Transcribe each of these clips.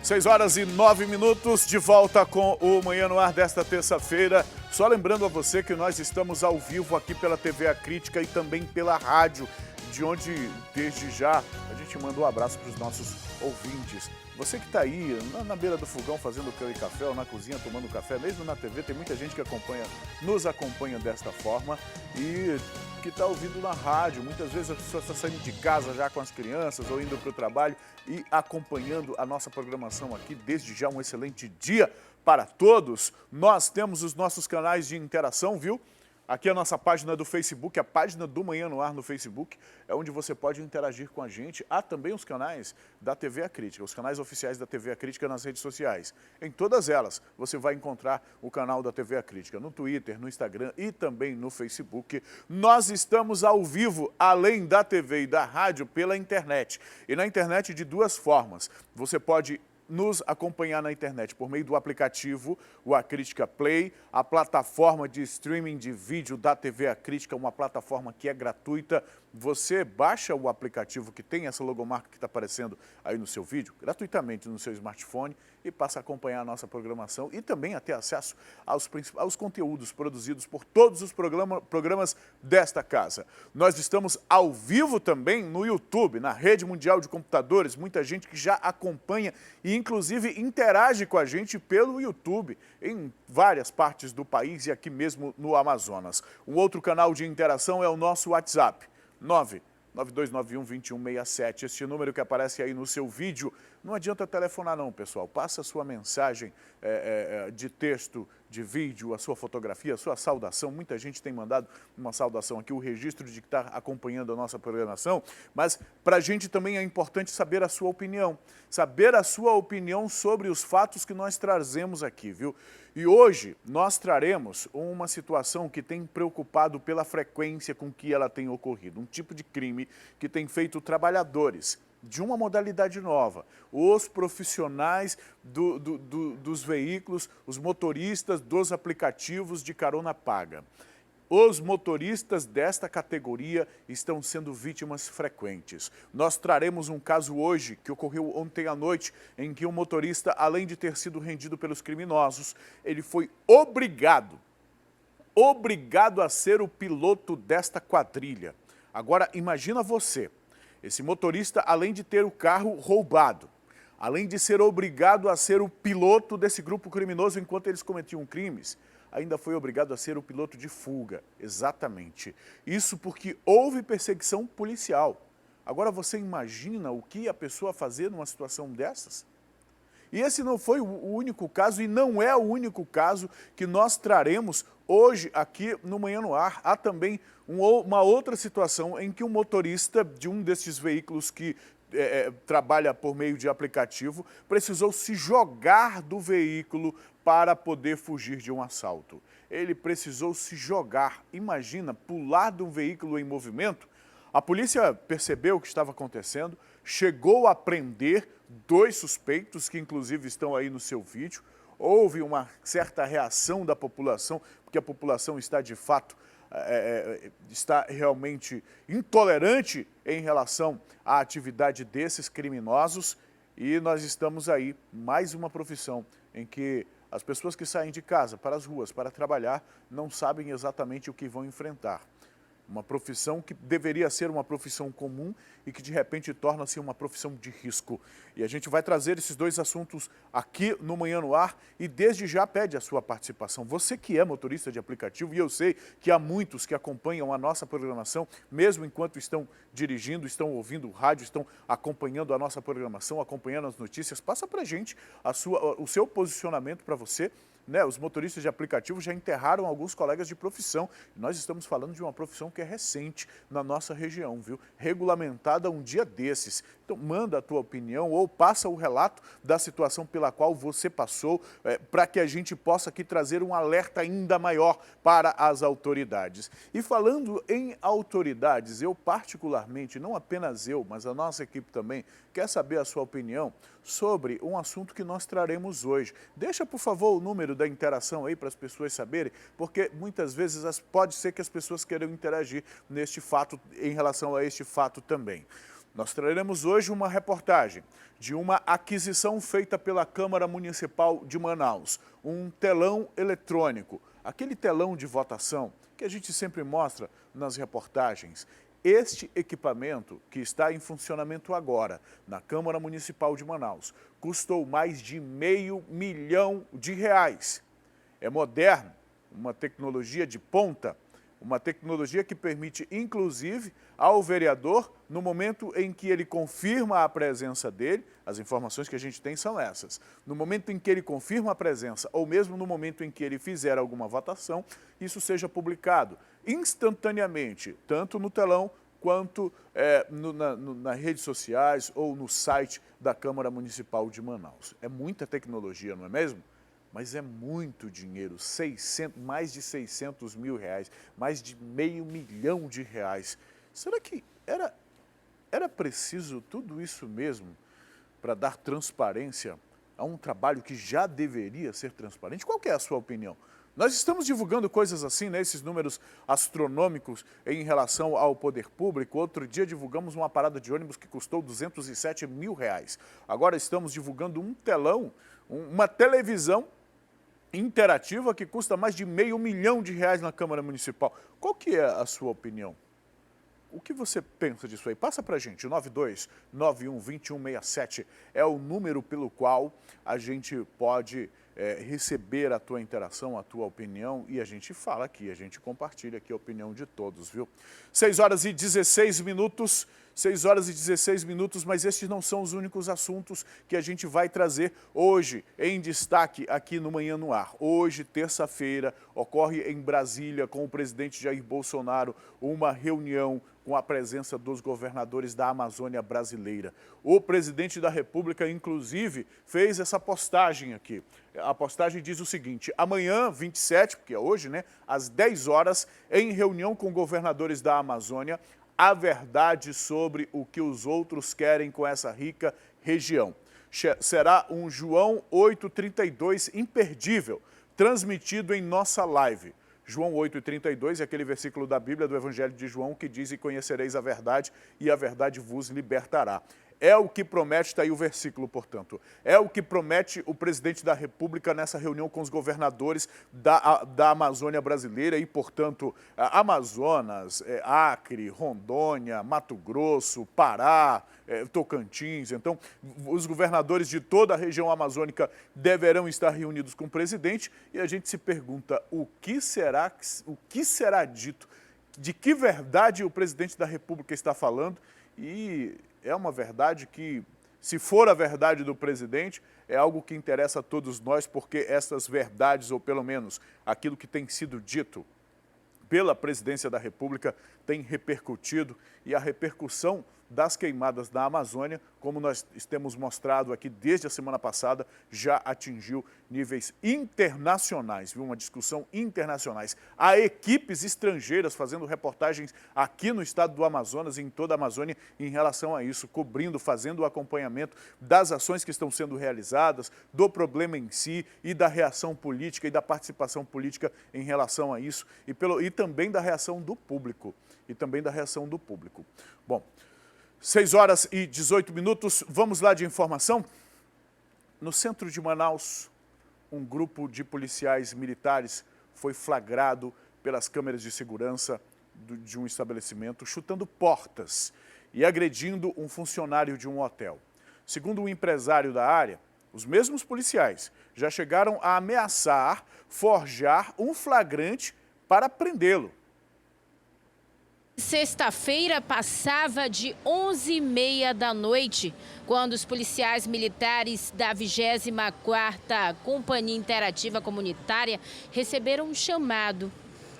6h09, de volta com o Manhã no Ar desta terça-feira. Só lembrando a você que nós estamos ao vivo aqui pela TV A Crítica e também pela rádio, de onde, desde já, a gente manda um abraço para os nossos ouvintes. Você que está aí na beira do fogão fazendo pão e café, ou na cozinha tomando café, mesmo na TV, tem muita gente que nos acompanha desta forma e que está ouvindo na rádio. Muitas vezes a pessoa está saindo de casa já com as crianças ou indo para o trabalho e acompanhando a nossa programação aqui. Desde já, um excelente dia para todos. Nós temos os nossos canais de interação, viu? Aqui a nossa página do Facebook, a página do Manhã no Ar no Facebook, é onde você pode interagir com a gente. Há também os canais da TV A Crítica, os canais oficiais da TV A Crítica nas redes sociais. Em todas elas, você vai encontrar o canal da TV A Crítica, no Twitter, no Instagram e também no Facebook. Nós estamos ao vivo, além da TV e da rádio, pela internet. E na internet de duas formas. Você pode nos acompanhar na internet por meio do aplicativo, o A Crítica Play, a plataforma de streaming de vídeo da TV A Crítica, uma plataforma que é gratuita. Você baixa o aplicativo que tem essa logomarca que está aparecendo aí no seu vídeo, gratuitamente no seu smartphone, e passa a acompanhar a nossa programação e também a ter acesso aos conteúdos produzidos por todos os programas desta casa. Nós estamos ao vivo também no YouTube, na Rede Mundial de Computadores, muita gente que já acompanha e inclusive interage com a gente pelo YouTube em várias partes do país e aqui mesmo no Amazonas. Um outro canal de interação é o nosso WhatsApp, 992912167, este número que aparece aí no seu vídeo. Não adianta telefonar não, pessoal, passa a sua mensagem de texto, de vídeo, a sua fotografia, a sua saudação. Muita gente tem mandado uma saudação aqui, o registro de que está acompanhando a nossa programação, mas para a gente também é importante saber a sua opinião sobre os fatos que nós trazemos aqui, viu? E hoje nós traremos uma situação que tem preocupado pela frequência com que ela tem ocorrido, um tipo de crime que tem feito trabalhadores de uma modalidade nova, os profissionais dos veículos, os motoristas dos aplicativos de carona paga. Os motoristas desta categoria estão sendo vítimas frequentes. Nós traremos um caso hoje, que ocorreu ontem à noite, em que um motorista, além de ter sido rendido pelos criminosos, ele foi obrigado a ser o piloto desta quadrilha. Agora, imagina você, esse motorista, além de ter o carro roubado, além de ser obrigado a ser o piloto desse grupo criminoso enquanto eles cometiam crimes, ainda foi obrigado a ser o piloto de fuga. Exatamente. Isso porque houve perseguição policial. Agora você imagina o que a pessoa fazer numa situação dessas? E esse não foi o único caso e não é o único caso que nós traremos hoje aqui no Manhã no Ar. Há também uma outra situação em que um motorista de um desses veículos que trabalha por meio de aplicativo precisou se jogar do veículo para poder fugir de um assalto. Ele precisou se jogar, imagina, pular de um veículo em movimento. A polícia percebeu o que estava acontecendo, chegou a prender 2 suspeitos, que inclusive estão aí no seu vídeo. Houve uma certa reação da população, porque a população está de fato, está realmente intolerante em relação à atividade desses criminosos. E nós estamos aí, mais uma profissão em que as pessoas que saem de casa para as ruas para trabalhar não sabem exatamente o que vão enfrentar. Uma profissão que deveria ser uma profissão comum e que de repente torna-se uma profissão de risco. E a gente vai trazer esses 2 assuntos aqui no Manhã no Ar e desde já pede a sua participação. Você que é motorista de aplicativo, e eu sei que há muitos que acompanham a nossa programação, mesmo enquanto estão dirigindo, estão ouvindo o rádio, estão acompanhando a nossa programação, acompanhando as notícias, passa pra gente o seu posicionamento para você. Os motoristas de aplicativo já enterraram alguns colegas de profissão. Nós estamos falando de uma profissão que é recente na nossa região, viu? Regulamentada um dia desses. Então, manda a tua opinião ou passa o relato da situação pela qual você passou, para que a gente possa aqui trazer um alerta ainda maior para as autoridades. E falando em autoridades, eu particularmente, não apenas eu, mas a nossa equipe também, quer saber a sua opinião sobre um assunto que nós traremos hoje. Deixa, por favor, o número da interação aí para as pessoas saberem, porque muitas vezes pode ser que as pessoas queiram interagir neste fato, em relação a este fato também. Nós traremos hoje uma reportagem de uma aquisição feita pela Câmara Municipal de Manaus. Um telão eletrônico, aquele telão de votação que a gente sempre mostra nas reportagens. Este equipamento, que está em funcionamento agora na Câmara Municipal de Manaus, custou mais de R$500 mil. É moderno, uma tecnologia de ponta, uma tecnologia que permite, inclusive, ao vereador, no momento em que ele confirma a presença dele, as informações que a gente tem são essas, no momento em que ele confirma a presença, ou mesmo no momento em que ele fizer alguma votação, isso seja publicado instantaneamente, tanto no telão quanto nas redes sociais ou no site da Câmara Municipal de Manaus. É muita tecnologia, não é mesmo? Mas é muito dinheiro, mais de R$600 mil, mais de R$500 mil. Será que era preciso tudo isso mesmo para dar transparência a um trabalho que já deveria ser transparente? Qual que é a sua opinião? Nós estamos divulgando coisas assim, né, esses números astronômicos em relação ao poder público. Outro dia divulgamos uma parada de ônibus que custou R$207 mil. Agora estamos divulgando um telão, uma televisão interativa que custa mais de R$500 mil na Câmara Municipal. Qual que é a sua opinião? O que você pensa disso aí? Passa para a gente, 92912167 é o número pelo qual a gente pode receber a tua interação, a tua opinião, e a gente fala aqui, a gente compartilha aqui a opinião de todos, viu? 6 horas e 16 minutos, 6 horas e 16 minutos, mas esses não são os únicos assuntos que a gente vai trazer hoje em destaque aqui no Manhã no Ar. Hoje, terça-feira, ocorre em Brasília com o presidente Jair Bolsonaro uma reunião com a presença dos governadores da Amazônia brasileira. O presidente da República, inclusive, fez essa postagem aqui. A postagem diz o seguinte: amanhã, 27, porque é hoje, né, às 10 horas, em reunião com governadores da Amazônia, a verdade sobre o que os outros querem com essa rica região. Será um João 8,32 imperdível, transmitido em nossa live. João 8,32 é aquele versículo da Bíblia do Evangelho de João que diz: e conhecereis a verdade, e a verdade vos libertará. É o que promete, está aí o versículo, portanto, é o que promete o presidente da República nessa reunião com os governadores da Amazônia brasileira e, portanto, Amazonas, Acre, Rondônia, Mato Grosso, Pará, Tocantins. Então, os governadores de toda a região amazônica deverão estar reunidos com o presidente e a gente se pergunta o que será dito, de que verdade o presidente da República está falando. E é uma verdade que, se for a verdade do presidente, é algo que interessa a todos nós, porque essas verdades, ou pelo menos aquilo que tem sido dito pela presidência da República, tem repercutido, e a repercussão das queimadas da Amazônia, como nós temos mostrado aqui desde a semana passada, já atingiu níveis internacionais, viu? Uma discussão internacionais. Há equipes estrangeiras fazendo reportagens aqui no estado do Amazonas e em toda a Amazônia em relação a isso, cobrindo, fazendo o acompanhamento das ações que estão sendo realizadas, do problema em si e da reação política e da participação política em relação a isso e também da reação do público. Bom, 6 horas e 18 minutos, vamos lá de informação. No centro de Manaus, um grupo de policiais militares foi flagrado pelas câmeras de segurança de um estabelecimento, chutando portas e agredindo um funcionário de um hotel. Segundo um empresário da área, os mesmos policiais já chegaram a ameaçar forjar um flagrante para prendê-lo. Sexta-feira passava de 11h30 da noite, quando os policiais militares da 24ª Companhia Interativa Comunitária receberam um chamado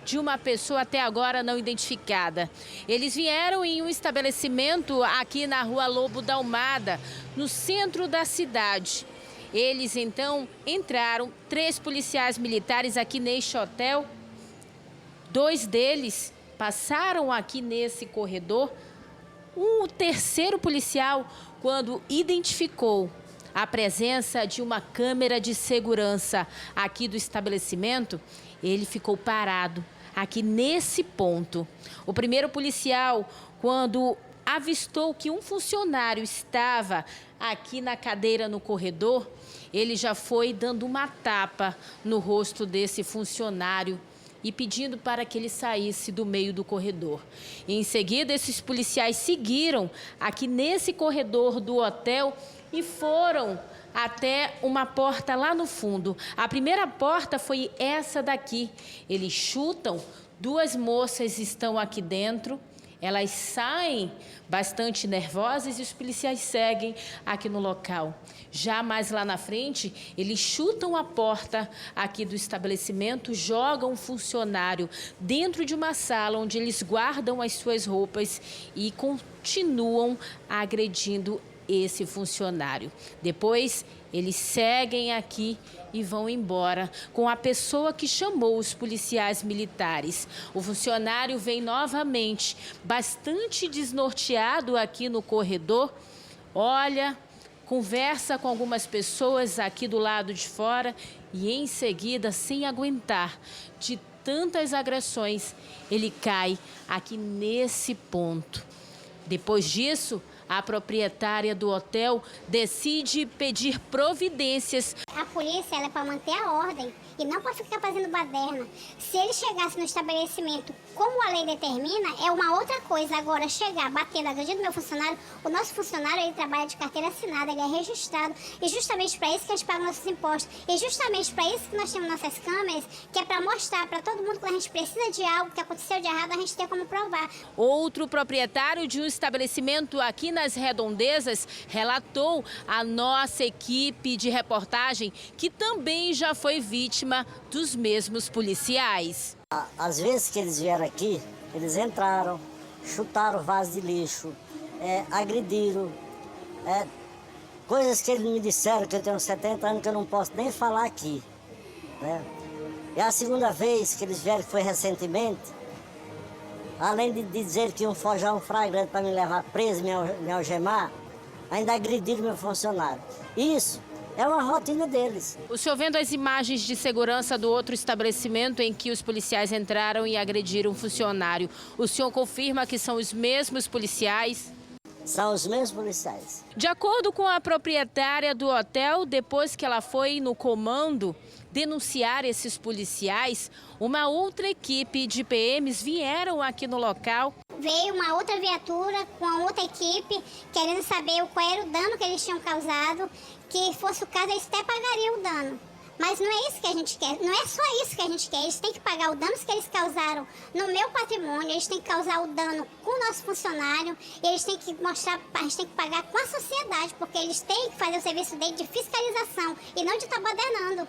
de uma pessoa até agora não identificada. Eles vieram em um estabelecimento aqui na Rua Lobo da Almada, no centro da cidade. Eles então entraram, 3 policiais militares aqui neste hotel, 2 deles passaram aqui nesse corredor. O terceiro policial, quando identificou a presença de uma câmera de segurança aqui do estabelecimento, ele ficou parado aqui nesse ponto. O primeiro policial, quando avistou que um funcionário estava aqui na cadeira no corredor, ele já foi dando uma tapa no rosto desse funcionário e pedindo para que ele saísse do meio do corredor. E em seguida, esses policiais seguiram aqui nesse corredor do hotel e foram até uma porta lá no fundo. A primeira porta foi essa daqui. Eles chutam, duas moças estão aqui dentro. Elas saem bastante nervosas e os policiais seguem aqui no local. Já mais lá na frente, eles chutam a porta aqui do estabelecimento, jogam um funcionário dentro de uma sala onde eles guardam as suas roupas e continuam agredindo esse funcionário. Depois, eles seguem aqui e vão embora com a pessoa que chamou os policiais militares. O funcionário vem novamente, bastante desnorteado aqui no corredor, olha, conversa com algumas pessoas aqui do lado de fora e em seguida, sem aguentar de tantas agressões, ele cai aqui nesse ponto. Depois disso, a proprietária do hotel decide pedir providências. A polícia ela é para manter a ordem e não para ficar fazendo baderna. Se ele chegasse no estabelecimento como a lei determina, é uma outra coisa. Agora, chegar, batendo, agredindo meu funcionário, o nosso funcionário ele trabalha de carteira assinada, ele é registrado. E justamente para isso que a gente paga nossos impostos. E justamente para isso que nós temos nossas câmeras, que é para mostrar para todo mundo que a gente precisa de algo que aconteceu de errado, a gente tem como provar. Outro proprietário de um estabelecimento aqui nas Redondezas relatou à nossa equipe de reportagem que também já foi vítima dos mesmos policiais. Às vezes que eles vieram aqui, eles entraram, chutaram o vaso de lixo, agrediram, coisas que eles me disseram, que eu tenho 70 anos, que eu não posso nem falar aqui. Né? E a segunda vez que eles vieram, que foi recentemente, além de dizer que iam forjar um flagrante para me levar preso, me algemar, ainda agrediram meu funcionário. Isso é uma rotina deles. O senhor vendo as imagens de segurança do outro estabelecimento em que os policiais entraram e agrediram um funcionário, o senhor confirma que são os mesmos policiais? São os mesmos policiais. De acordo com a proprietária do hotel, depois que ela foi no comando denunciar esses policiais, uma outra equipe de PMs vieram aqui no local. Veio uma outra viatura com a outra equipe, querendo saber qual era o dano que eles tinham causado, que fosse o caso, eles até pagariam o dano. Mas não é isso que a gente quer, não é só isso que a gente quer, eles têm que pagar o dano que eles causaram no meu patrimônio, eles têm que causar o dano com o nosso funcionário, eles têm que mostrar, a gente tem que pagar com a sociedade, porque eles têm que fazer o serviço dele de fiscalização e não de estar badernando.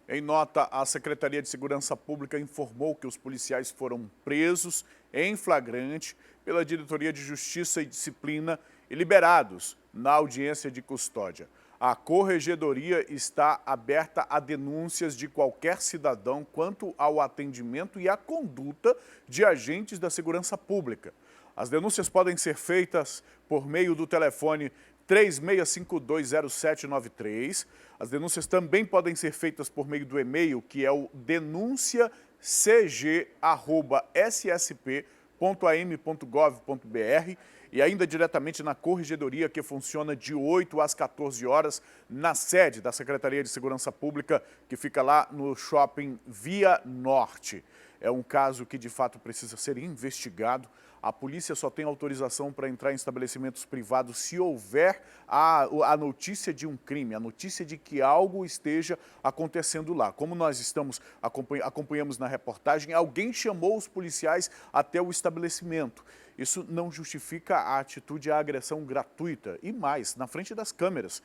Em nota, a Secretaria de Segurança Pública informou que os policiais foram presos em flagrante pela Diretoria de Justiça e Disciplina e liberados na audiência de custódia. A Corregedoria está aberta a denúncias de qualquer cidadão quanto ao atendimento e à conduta de agentes da segurança pública. As denúncias podem ser feitas por meio do telefone 36520793. As denúncias também podem ser feitas por meio do e-mail, que é o denunciacg@ssp.am.gov.br e ainda diretamente na Corregedoria, que funciona de 8 às 14 horas na sede da Secretaria de Segurança Pública, que fica lá no Shopping Via Norte. É um caso que de fato precisa ser investigado. A polícia só tem autorização para entrar em estabelecimentos privados se houver a notícia de um crime, a notícia de que algo esteja acontecendo lá. Como nós acompanhamos na reportagem, alguém chamou os policiais até o estabelecimento. Isso não justifica a atitude, a agressão gratuita e mais, na frente das câmeras.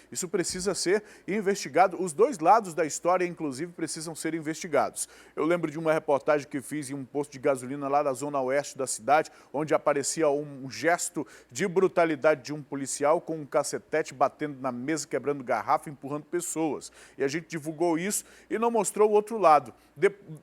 Isso precisa ser investigado. Os dois lados da história, inclusive, precisam ser investigados. Eu lembro de uma reportagem que fiz em um posto de gasolina lá da zona oeste da cidade, onde aparecia um gesto de brutalidade de um policial com um cacetete batendo na mesa, quebrando garrafa, empurrando pessoas. E a gente divulgou isso e não mostrou o outro lado.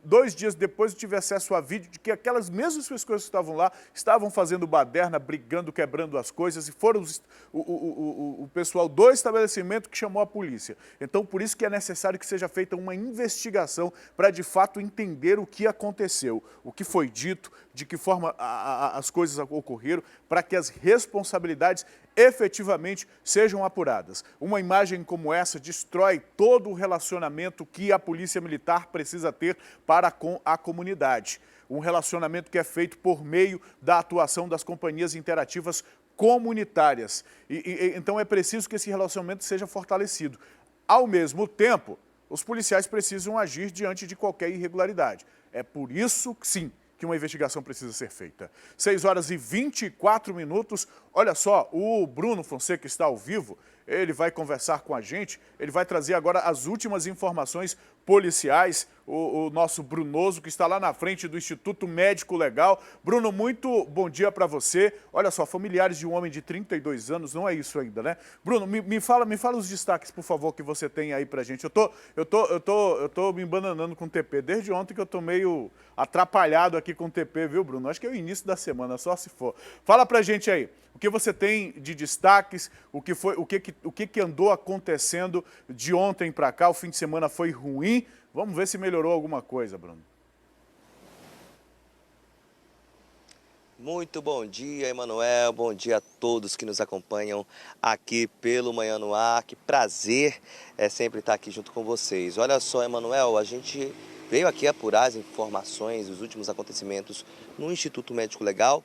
2 dias depois eu tive acesso a vídeo de que aquelas mesmas as pessoas que estavam lá estavam fazendo baderna, brigando, quebrando as coisas, e foram o pessoal do estabelecimento que chamou a polícia. Então, por isso que é necessário que seja feita uma investigação para, de fato, entender o que aconteceu, o que foi dito, de que forma as coisas ocorreram, para que as responsabilidades efetivamente sejam apuradas. Uma imagem como essa destrói todo o relacionamento que a Polícia Militar precisa ter para com a comunidade. Um relacionamento que é feito por meio da atuação das companhias interativas comunitárias. Então é preciso que esse relacionamento seja fortalecido. Ao mesmo tempo, os policiais precisam agir diante de qualquer irregularidade. É por isso, sim, que uma investigação precisa ser feita. 6h24. Olha só, o Bruno Fonseca está ao vivo, ele vai conversar com a gente, ele vai trazer agora as últimas informações policiais, o nosso Brunoso, que está lá na frente do Instituto Médico Legal. Bruno, muito bom dia para você. Olha só, familiares de um homem de 32 anos, não é isso ainda, né? Bruno, me fala os destaques, por favor, que você tem aí pra gente. Eu tô me embananando com o TP desde ontem, que eu tô meio atrapalhado aqui com o TP, viu, Bruno? Acho que é o início da semana, só se for. Fala pra gente aí, o que você tem de destaques, o que andou acontecendo de ontem para cá. O fim de semana foi ruim. Vamos ver se melhorou alguma coisa, Bruno. Muito bom dia, Emanuel. Bom dia a todos que nos acompanham aqui pelo Manhã no Ar. Que prazer é sempre estar aqui junto com vocês. Olha só, Emanuel, a gente veio aqui apurar as informações dos últimos acontecimentos no Instituto Médico Legal.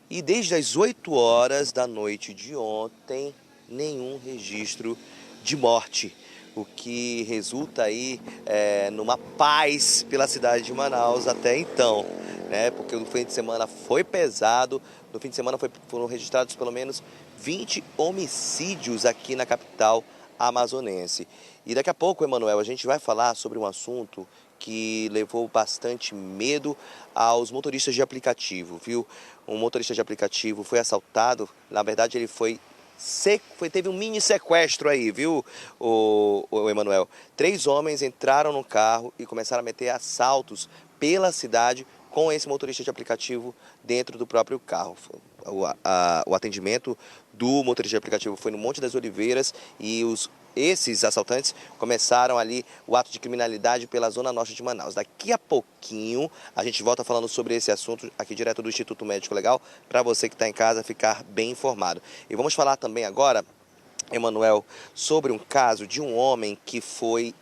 E desde as 8 horas da noite de ontem, nenhum registro de morte, o que resulta aí numa paz pela cidade de Manaus até então, né? Porque o fim de semana foi pesado, no fim de semana foram registrados pelo menos 20 homicídios aqui na capital amazonense. E daqui a pouco, Emanuel, a gente vai falar sobre um assunto que levou bastante medo aos motoristas de aplicativo, viu? Um motorista de aplicativo foi assaltado, na verdade ele teve um mini sequestro aí, viu, o Emanuel? 3 homens entraram no carro e começaram a meter assaltos pela cidade com esse motorista de aplicativo dentro do próprio carro. O atendimento do motorista de aplicativo foi no Monte das Oliveiras e esses assaltantes começaram ali o ato de criminalidade pela zona norte de Manaus. Daqui a pouquinho a gente volta falando sobre esse assunto aqui direto do Instituto Médico Legal, para você que está em casa ficar bem informado. E vamos falar também agora, Emanuel, sobre um caso de um homem que foi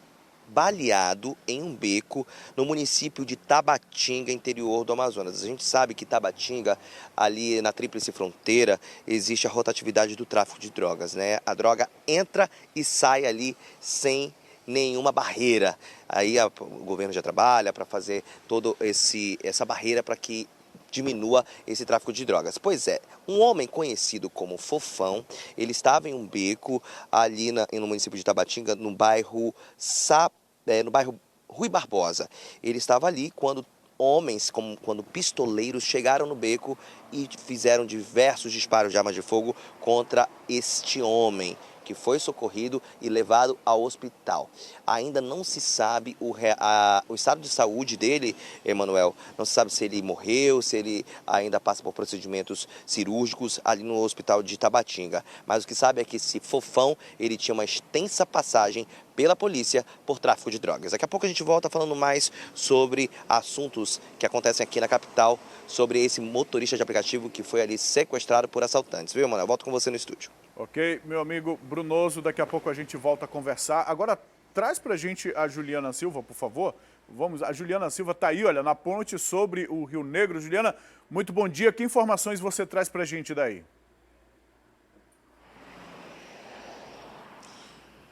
baleado em um beco no município de Tabatinga, interior do Amazonas. A gente sabe que Tabatinga, ali na Tríplice Fronteira, existe a rotatividade do tráfico de drogas, né? A droga entra e sai ali sem nenhuma barreira. Aí o governo já trabalha para fazer toda essa barreira para que diminua esse tráfico de drogas. Pois é, um homem conhecido como Fofão, ele estava em um beco ali no município de Tabatinga, no bairro Rui Barbosa. Ele estava ali quando quando pistoleiros chegaram no beco e fizeram diversos disparos de armas de fogo contra este homem, que foi socorrido e levado ao hospital. Ainda não se sabe o estado de saúde dele, Emanuel. Não se sabe se ele morreu, se ele ainda passa por procedimentos cirúrgicos ali no hospital de Tabatinga. Mas o que sabe é que esse Fofão, ele tinha uma extensa passagem pela polícia por tráfico de drogas. Daqui a pouco a gente volta falando mais sobre assuntos que acontecem aqui na capital, sobre esse motorista de aplicativo que foi ali sequestrado por assaltantes. Viu, Emanuel? Volto com você no estúdio. Ok, meu amigo Brunoso, daqui a pouco a gente volta a conversar. Agora, traz pra gente a Juliana Silva, por favor. A Juliana Silva está aí, olha, na ponte sobre o Rio Negro. Juliana, muito bom dia. Que informações você traz pra gente daí?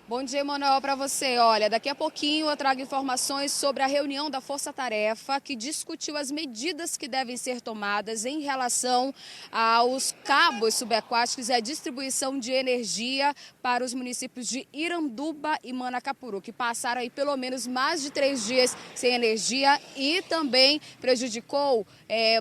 Bom dia, Emanuel, para você. Olha, daqui a pouquinho eu trago informações sobre a reunião da Força Tarefa, que discutiu as medidas que devem ser tomadas em relação aos cabos subaquáticos e a distribuição de energia para os municípios de Iranduba e Manacapuru, que passaram aí pelo menos mais de 3 dias sem energia e também prejudicou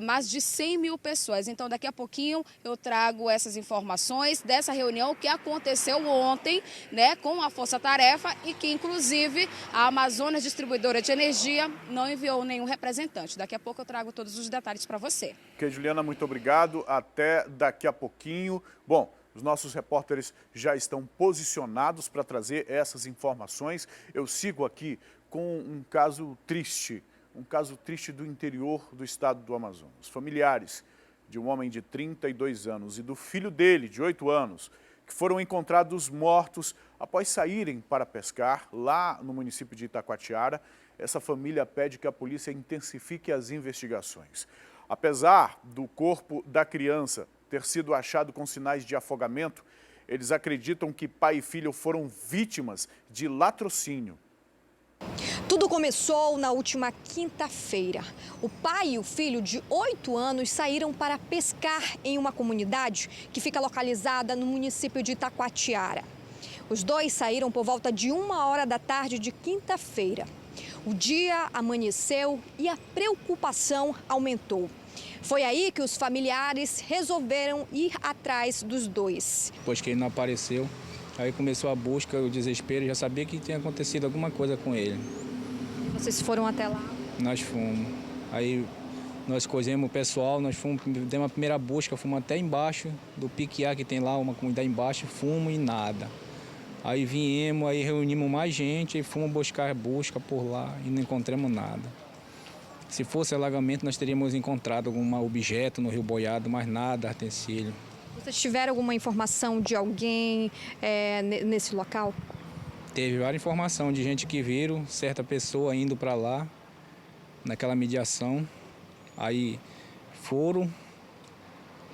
mais de 100 mil pessoas. Então, daqui a pouquinho eu trago essas informações dessa reunião que aconteceu ontem, né, com a Força Tarefa e que, inclusive, a Amazonas Distribuidora de Energia não enviou nenhum representante. Daqui a pouco eu trago todos os detalhes para você. Ok, Juliana, muito obrigado. Até daqui a pouquinho. Bom, os nossos repórteres já estão posicionados para trazer essas informações. Eu sigo aqui com um caso triste do interior do estado do Amazonas. Familiares de um homem de 32 anos e do filho dele, de 8 anos, que foram encontrados mortos após saírem para pescar lá no município de Itacoatiara. Essa família pede que a polícia intensifique as investigações. Apesar do corpo da criança ter sido achado com sinais de afogamento, eles acreditam que pai e filho foram vítimas de latrocínio. Tudo começou na última quinta-feira. O pai e o filho de 8 anos saíram para pescar em uma comunidade que fica localizada no município de Itacoatiara. Os dois saíram por volta de 1h da tarde de quinta-feira. O dia amanheceu e a preocupação aumentou. Foi aí que os familiares resolveram ir atrás dos dois. Depois que ele não apareceu, aí começou a busca, o desespero, já sabia que tinha acontecido alguma coisa com ele. Vocês foram até lá? Nós fomos. Aí nós escolhemos o pessoal, nós fomos, demos uma primeira busca, fomos até embaixo do Piquiá, que tem lá uma comunidade embaixo, fomos e nada. Aí viemos, aí reunimos mais gente e fomos buscar busca por lá e não encontramos nada. Se fosse alagamento, nós teríamos encontrado algum objeto no Rio Boiado, mas nada, utensílio. Vocês tiveram alguma informação de alguém nesse local? Teve várias informações de gente que viram certa pessoa indo para lá, naquela mediação. Aí foram,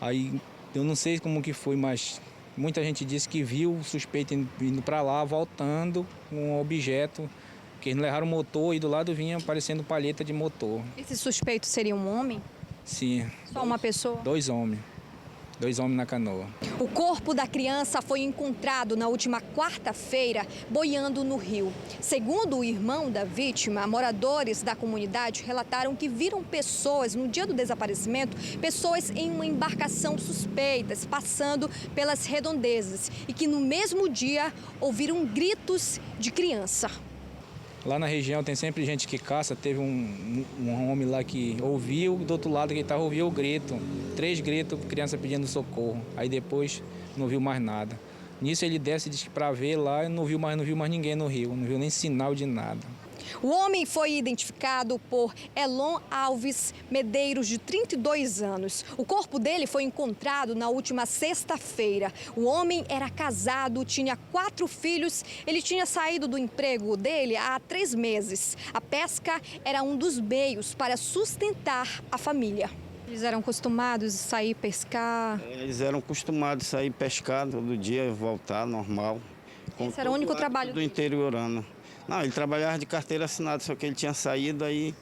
aí eu não sei como que foi, mas muita gente disse que viu o suspeito indo para lá, voltando com um objeto, que eles não levaram o motor e do lado vinha aparecendo palheta de motor. Esse suspeito seria um homem? Sim. Só uma pessoa? 2 homens. 2 homens na canoa. O corpo da criança foi encontrado na última quarta-feira, boiando no rio. Segundo o irmão da vítima, moradores da comunidade relataram que viram pessoas, no dia do desaparecimento, pessoas em uma embarcação suspeitas, passando pelas redondezas, e que no mesmo dia ouviram gritos de criança. Lá na região tem sempre gente que caça, teve um homem lá que ouviu, do outro lado que estava ouviu o grito, 3 gritos, criança pedindo socorro, aí depois não viu mais nada. Nisso ele desce para ver lá e não viu mais ninguém no rio, não viu nem sinal de nada. O homem foi identificado por Elon Alves Medeiros, de 32 anos. O corpo dele foi encontrado na última sexta-feira. O homem era casado, tinha 4 filhos. Ele tinha saído do emprego dele há 3 meses. A pesca era um dos meios para sustentar a família. Eles eram acostumados a sair pescar? Eles eram acostumados a sair pescar todo dia, voltar normal. Esse era o único trabalho do interiorano. Não, ele trabalhava de carteira assinada, só que ele tinha saído aí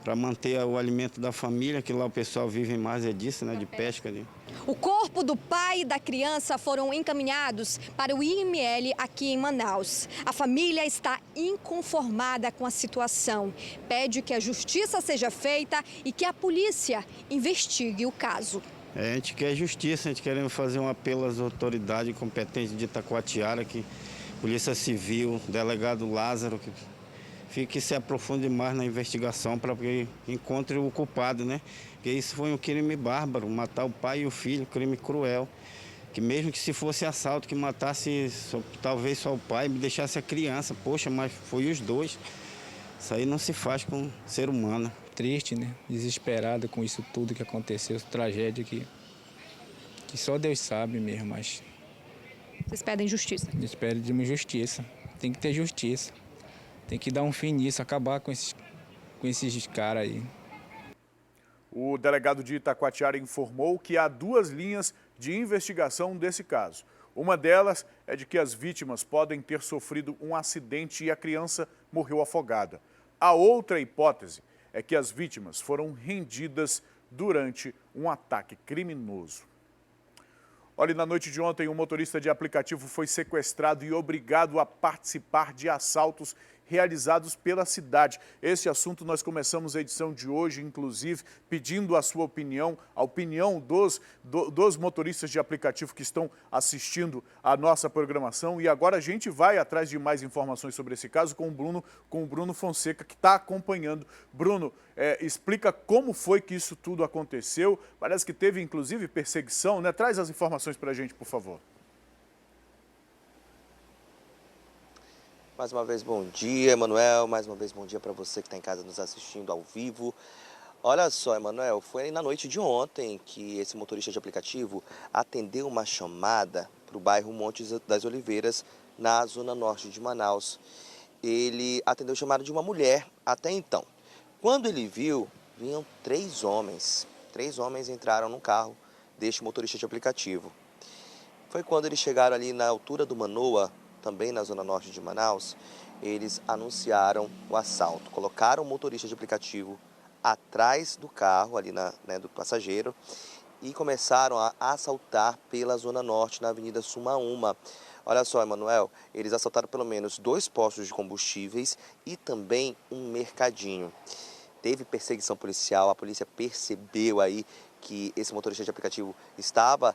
para manter o alimento da família, que lá o pessoal vive mais disso, né, de pesca ali. O corpo do pai e da criança foram encaminhados para o IML aqui em Manaus. A família está inconformada com a situação. Pede que a justiça seja feita e que a polícia investigue o caso. A gente quer justiça, a gente querendo fazer um apelo às autoridades competentes de Itacoatiara, que Polícia Civil, delegado Lázaro, que se aprofunde mais na investigação para que encontre o culpado, né? Porque isso foi um crime bárbaro, matar o pai e o filho, crime cruel. Que mesmo que se fosse assalto, que matasse talvez só o pai, me deixasse a criança, poxa, mas foi os 2. Isso aí não se faz com ser humano. Triste, né? Desesperada com isso tudo que aconteceu, tragédia que só Deus sabe mesmo, mas... Vocês pedem justiça? Eles pedem uma justiça. Tem que ter justiça. Tem que dar um fim nisso, acabar com esses caras aí. O delegado de Itacoatiara informou que há 2 linhas de investigação desse caso. Uma delas é de que as vítimas podem ter sofrido um acidente e a criança morreu afogada. A outra hipótese é que as vítimas foram rendidas durante um ataque criminoso. Olha, na noite de ontem, um motorista de aplicativo foi sequestrado e obrigado a participar de assaltos realizados pela cidade. Esse assunto nós começamos a edição de hoje, inclusive, pedindo a sua opinião, a opinião dos motoristas de aplicativo que estão assistindo a nossa programação. E agora a gente vai atrás de mais informações sobre esse caso com o Bruno Fonseca, que está acompanhando. Bruno, explica como foi que isso tudo aconteceu. Parece que teve, inclusive, perseguição, né? Traz as informações para a gente, por favor. Mais uma vez, bom dia, Emanuel. Mais uma vez, bom dia para você que está em casa nos assistindo ao vivo. Olha só, Emanuel, foi na noite de ontem que esse motorista de aplicativo atendeu uma chamada para o bairro Monte das Oliveiras, na zona norte de Manaus. Ele atendeu o chamado de uma mulher até então. Quando ele viu, vinham 3 homens. 3 homens entraram no carro deste motorista de aplicativo. Foi quando eles chegaram ali na altura do Manoa, também na zona norte de Manaus, eles anunciaram o assalto. Colocaram o motorista de aplicativo atrás do carro, ali do passageiro, e começaram a assaltar pela zona norte, na Avenida Sumaúma. Olha só, Emanuel, eles assaltaram pelo menos 2 postos de combustíveis e também um mercadinho. Teve perseguição policial, a polícia percebeu aí que esse motorista de aplicativo estava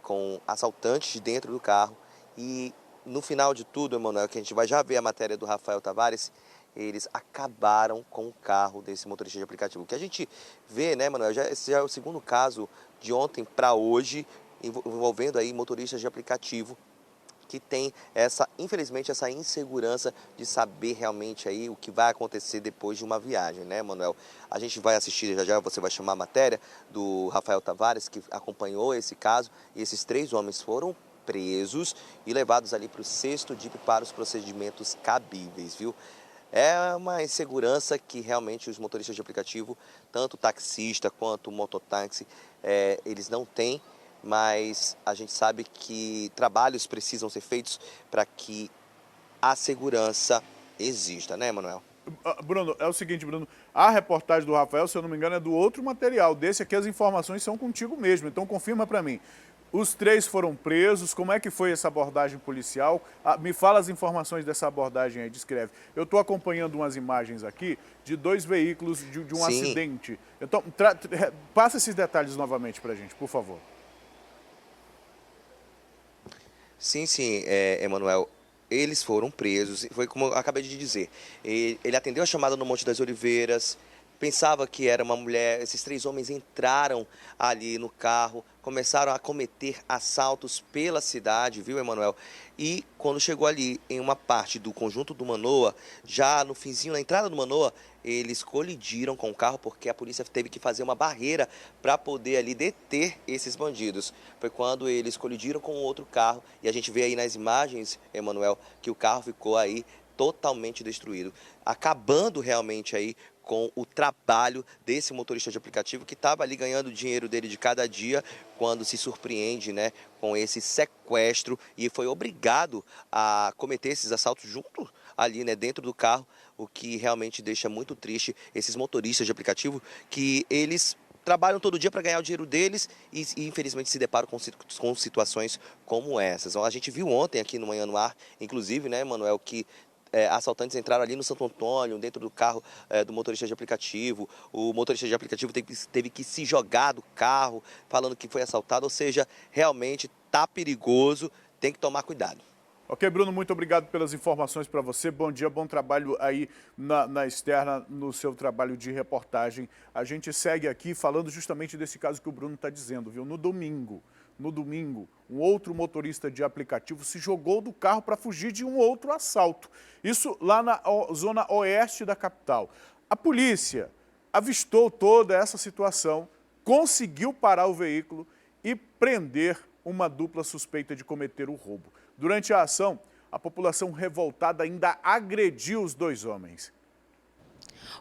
com assaltantes dentro do carro e no final de tudo, Emanuel, que a gente vai já ver a matéria do Rafael Tavares, eles acabaram com o carro desse motorista de aplicativo. O que a gente vê, né, Emanuel, esse já é o segundo caso de ontem para hoje, envolvendo aí motoristas de aplicativo que tem infelizmente, essa insegurança de saber realmente aí o que vai acontecer depois de uma viagem, né, Emanuel? A gente vai assistir, já você vai chamar a matéria do Rafael Tavares, que acompanhou esse caso, e esses 3 homens foram presos e levados ali para o 6º DIP para os procedimentos cabíveis, viu? É uma insegurança que realmente os motoristas de aplicativo, tanto o taxista quanto o mototáxi, eles não têm, mas a gente sabe que trabalhos precisam ser feitos para que a segurança exista, né, Emanuel? Bruno, é o seguinte, Bruno, a reportagem do Rafael, se eu não me engano, é do outro material. Desse aqui as informações são contigo mesmo, então confirma para mim. Os 3 foram presos, como é que foi essa abordagem policial? Me fala as informações dessa abordagem aí, descreve. Eu estou acompanhando umas imagens aqui de 2 veículos de um acidente. Então, passa esses detalhes novamente para a gente, por favor. Sim, Emanuel. Eles foram presos, foi como eu acabei de dizer. Ele atendeu a chamada no Monte das Oliveiras, pensava que era uma mulher. Esses 3 homens entraram ali no carro, começaram a cometer assaltos pela cidade, viu, Emanuel? E quando chegou ali em uma parte do conjunto do Manoa, já no finzinho, na entrada do Manoa, eles colidiram com o carro porque a polícia teve que fazer uma barreira para poder ali deter esses bandidos. Foi quando eles colidiram com outro carro e a gente vê aí nas imagens, Emanuel, que o carro ficou aí totalmente destruído, acabando realmente aí com o trabalho desse motorista de aplicativo que estava ali ganhando o dinheiro dele de cada dia, quando se surpreende, né, com esse sequestro e foi obrigado a cometer esses assaltos junto ali, né, dentro do carro, o que realmente deixa muito triste esses motoristas de aplicativo, que eles trabalham todo dia para ganhar o dinheiro deles e infelizmente se deparam com situações como essas. A gente viu ontem aqui no Manhã no Ar, inclusive, né, Manuel, que assaltantes entraram ali no Santo Antônio, dentro do carro do motorista de aplicativo. O motorista de aplicativo teve que se jogar do carro, falando que foi assaltado. Ou seja, realmente está perigoso, tem que tomar cuidado. Ok, Bruno, muito obrigado pelas informações para você. Bom dia, bom trabalho aí na externa, no seu trabalho de reportagem. A gente segue aqui falando justamente desse caso que o Bruno está dizendo, viu? No domingo, um outro motorista de aplicativo se jogou do carro para fugir de um outro assalto. Isso lá na zona oeste da capital. A polícia avistou toda essa situação, conseguiu parar o veículo e prender uma dupla suspeita de cometer o roubo. Durante a ação, a população revoltada ainda agrediu os 2 homens.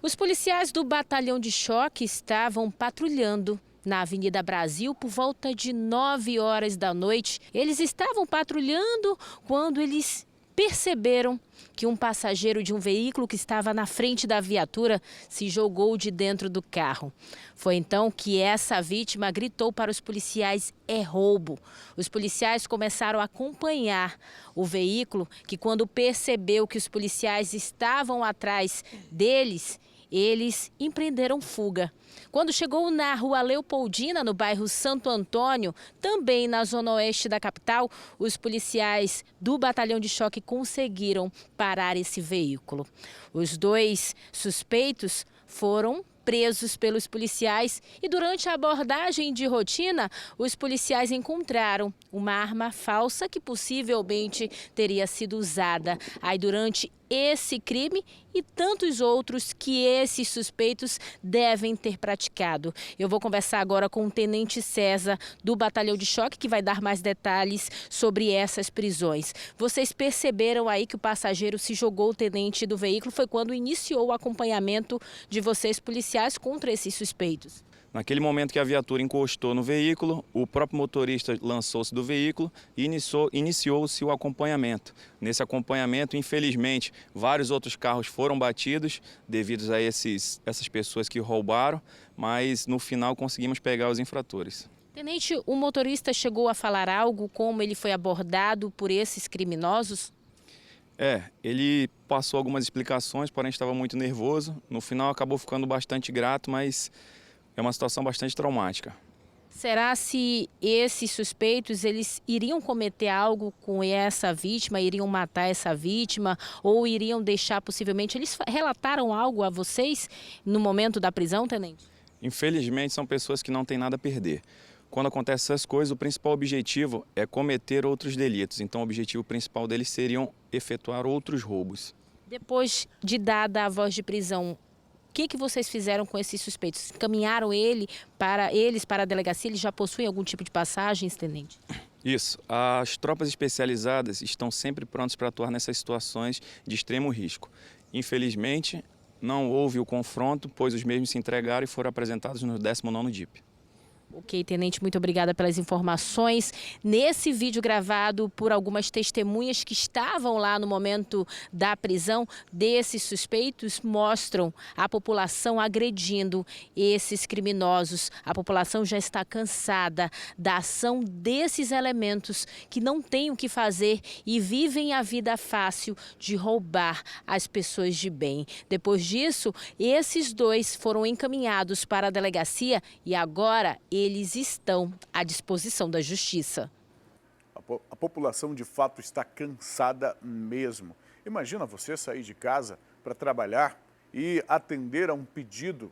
Os policiais do Batalhão de Choque estavam patrulhando na Avenida Brasil por volta de 9 horas da noite. Eles estavam patrulhando quando eles perceberam que um passageiro de um veículo que estava na frente da viatura se jogou de dentro do carro. Foi então que essa vítima gritou para os policiais: "É roubo". Os policiais começaram a acompanhar o veículo, que quando percebeu que os policiais estavam atrás deles, eles empreenderam fuga. Quando chegou na rua Leopoldina, no bairro Santo Antônio, também na zona oeste da capital, os policiais do batalhão de choque conseguiram parar esse veículo. Os 2 suspeitos foram presos pelos policiais e durante a abordagem de rotina, os policiais encontraram uma arma falsa que possivelmente teria sido usada aí durante esse crime e tantos outros que esses suspeitos devem ter praticado. Eu vou conversar agora com o Tenente César do Batalhão de Choque, que vai dar mais detalhes sobre essas prisões. Vocês perceberam aí que o passageiro se jogou, o tenente, do veículo, foi quando iniciou o acompanhamento de vocês policiais contra esses suspeitos? Naquele momento que a viatura encostou no veículo, o próprio motorista lançou-se do veículo e iniciou-se o acompanhamento. Nesse acompanhamento, infelizmente, vários outros carros foram batidos devido a essas pessoas que roubaram, mas no final conseguimos pegar os infratores. Tenente, o motorista chegou a falar algo, como ele foi abordado por esses criminosos? Ele passou algumas explicações, porém estava muito nervoso. No final acabou ficando bastante grato, mas é uma situação bastante traumática. Será se esses suspeitos eles iriam cometer algo com essa vítima, iriam matar essa vítima ou iriam deixar possivelmente? Eles relataram algo a vocês no momento da prisão, tenente? Infelizmente são pessoas que não têm nada a perder. Quando acontecem essas coisas, o principal objetivo é cometer outros delitos. Então o objetivo principal deles seriam efetuar outros roubos. Depois de dada a voz de prisão, o que vocês fizeram com esses suspeitos? Encaminharam eles para a delegacia? Eles já possuem algum tipo de passagens, tenente? Isso. As tropas especializadas estão sempre prontas para atuar nessas situações de extremo risco. Infelizmente, não houve o confronto, pois os mesmos se entregaram e foram apresentados no 19º DIP. Ok, tenente, muito obrigada pelas informações. Nesse vídeo gravado por algumas testemunhas que estavam lá no momento da prisão desses suspeitos, mostram a população agredindo esses criminosos. A população já está cansada da ação desses elementos que não têm o que fazer e vivem a vida fácil de roubar as pessoas de bem. Depois disso, esses 2 foram encaminhados para a delegacia e agora eles estão à disposição da justiça. A população de fato está cansada mesmo. Imagina você sair de casa para trabalhar e atender a um pedido,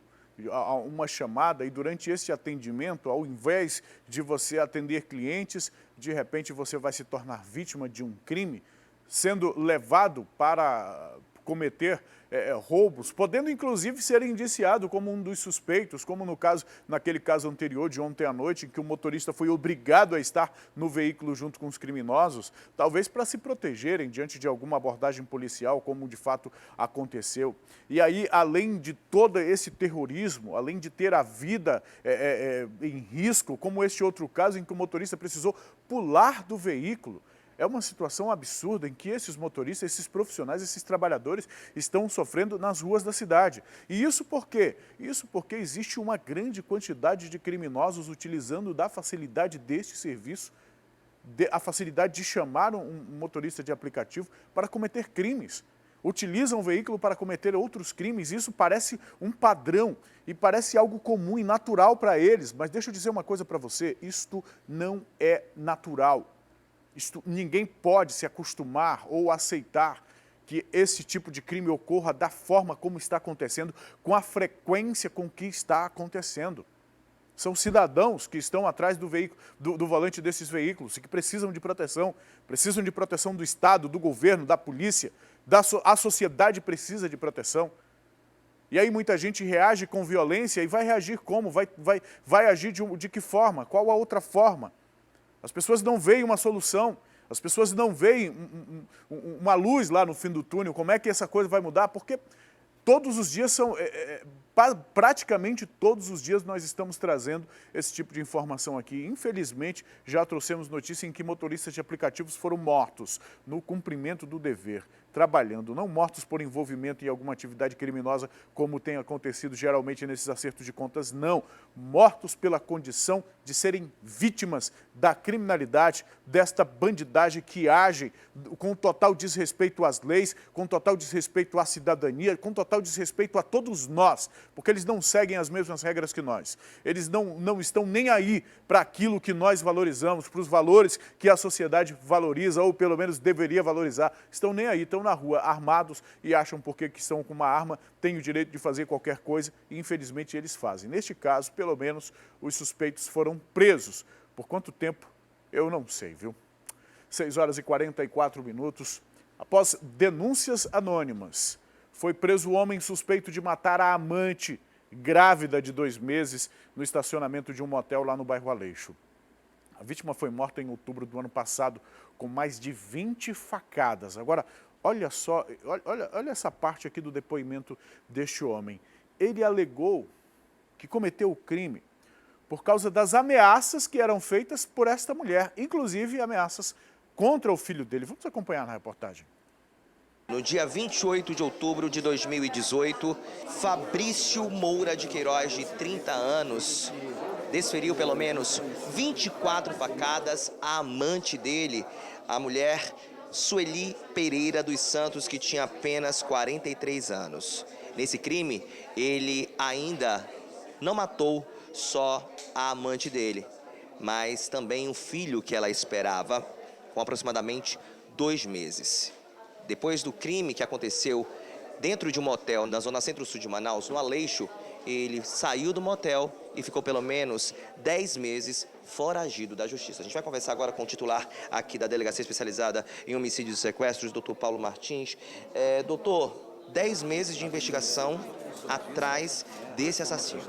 a uma chamada, e durante esse atendimento, ao invés de você atender clientes, de repente você vai se tornar vítima de um crime, sendo levado para cometer roubos, podendo inclusive ser indiciado como um dos suspeitos, como naquele caso anterior de ontem à noite, em que o motorista foi obrigado a estar no veículo junto com os criminosos, talvez para se protegerem diante de alguma abordagem policial, como de fato aconteceu. E aí, além de todo esse terrorismo, além de ter a vida em risco, como este outro caso em que o motorista precisou pular do veículo, é uma situação absurda em que esses motoristas, esses profissionais, esses trabalhadores estão sofrendo nas ruas da cidade. E isso por quê? Isso porque existe uma grande quantidade de criminosos utilizando da facilidade deste serviço, a facilidade de chamar um motorista de aplicativo para cometer crimes. Utilizam o veículo para cometer outros crimes. Isso parece um padrão e parece algo comum e natural para eles. Mas deixa eu dizer uma coisa para você, isto não é natural. Ninguém pode se acostumar ou aceitar que esse tipo de crime ocorra da forma como está acontecendo, com a frequência com que está acontecendo. São cidadãos que estão atrás do veículo, do volante desses veículos e que precisam de proteção do Estado, do governo, da polícia, a sociedade precisa de proteção. E aí muita gente reage com violência e vai reagir como? Vai agir de que forma? Qual a outra forma? As pessoas não veem uma solução, as pessoas não veem uma luz lá no fim do túnel, como é que essa coisa vai mudar, porque todos os dias praticamente todos os dias nós estamos trazendo esse tipo de informação aqui. Infelizmente, já trouxemos notícia em que motoristas de aplicativos foram mortos no cumprimento do dever, trabalhando, não mortos por envolvimento em alguma atividade criminosa, como tem acontecido geralmente nesses acertos de contas, não. Mortos pela condição de serem vítimas da criminalidade, desta bandidagem que age com total desrespeito às leis, com total desrespeito à cidadania, com total desrespeito a todos nós, porque eles não seguem as mesmas regras que nós. Eles não estão nem aí para aquilo que nós valorizamos, para os valores que a sociedade valoriza, ou pelo menos deveria valorizar. Estão nem aí, estão na rua armados e acham porque que estão com uma arma, têm o direito de fazer qualquer coisa e infelizmente eles fazem. Neste caso, pelo menos, os suspeitos foram presos. Por quanto tempo? Eu não sei, viu? 6 horas e 44 minutos. Após denúncias anônimas, foi preso o homem suspeito de matar a amante grávida de 2 meses no estacionamento de um motel lá no bairro Aleixo. A vítima foi morta em outubro do ano passado com mais de 20 facadas. Agora, olha só, olha essa parte aqui do depoimento deste homem. Ele alegou que cometeu o crime por causa das ameaças que eram feitas por esta mulher, inclusive ameaças contra o filho dele. Vamos acompanhar na reportagem. No dia 28 de outubro de 2018, Fabrício Moura de Queiroz, de 30 anos, desferiu pelo menos 24 facadas à amante dele, a mulher Sueli Pereira dos Santos, que tinha apenas 43 anos. Nesse crime, ele ainda não matou só a amante dele, mas também o filho que ela esperava, com aproximadamente 2 meses. Depois do crime que aconteceu dentro de um motel na zona centro-sul de Manaus, no Aleixo, ele saiu do motel e ficou pelo menos 10 meses foragido da justiça. A gente vai conversar agora com o titular aqui da Delegacia Especializada em Homicídios e Sequestros, doutor Paulo Martins. Doutor, 10 meses de investigação atrás desse assassino.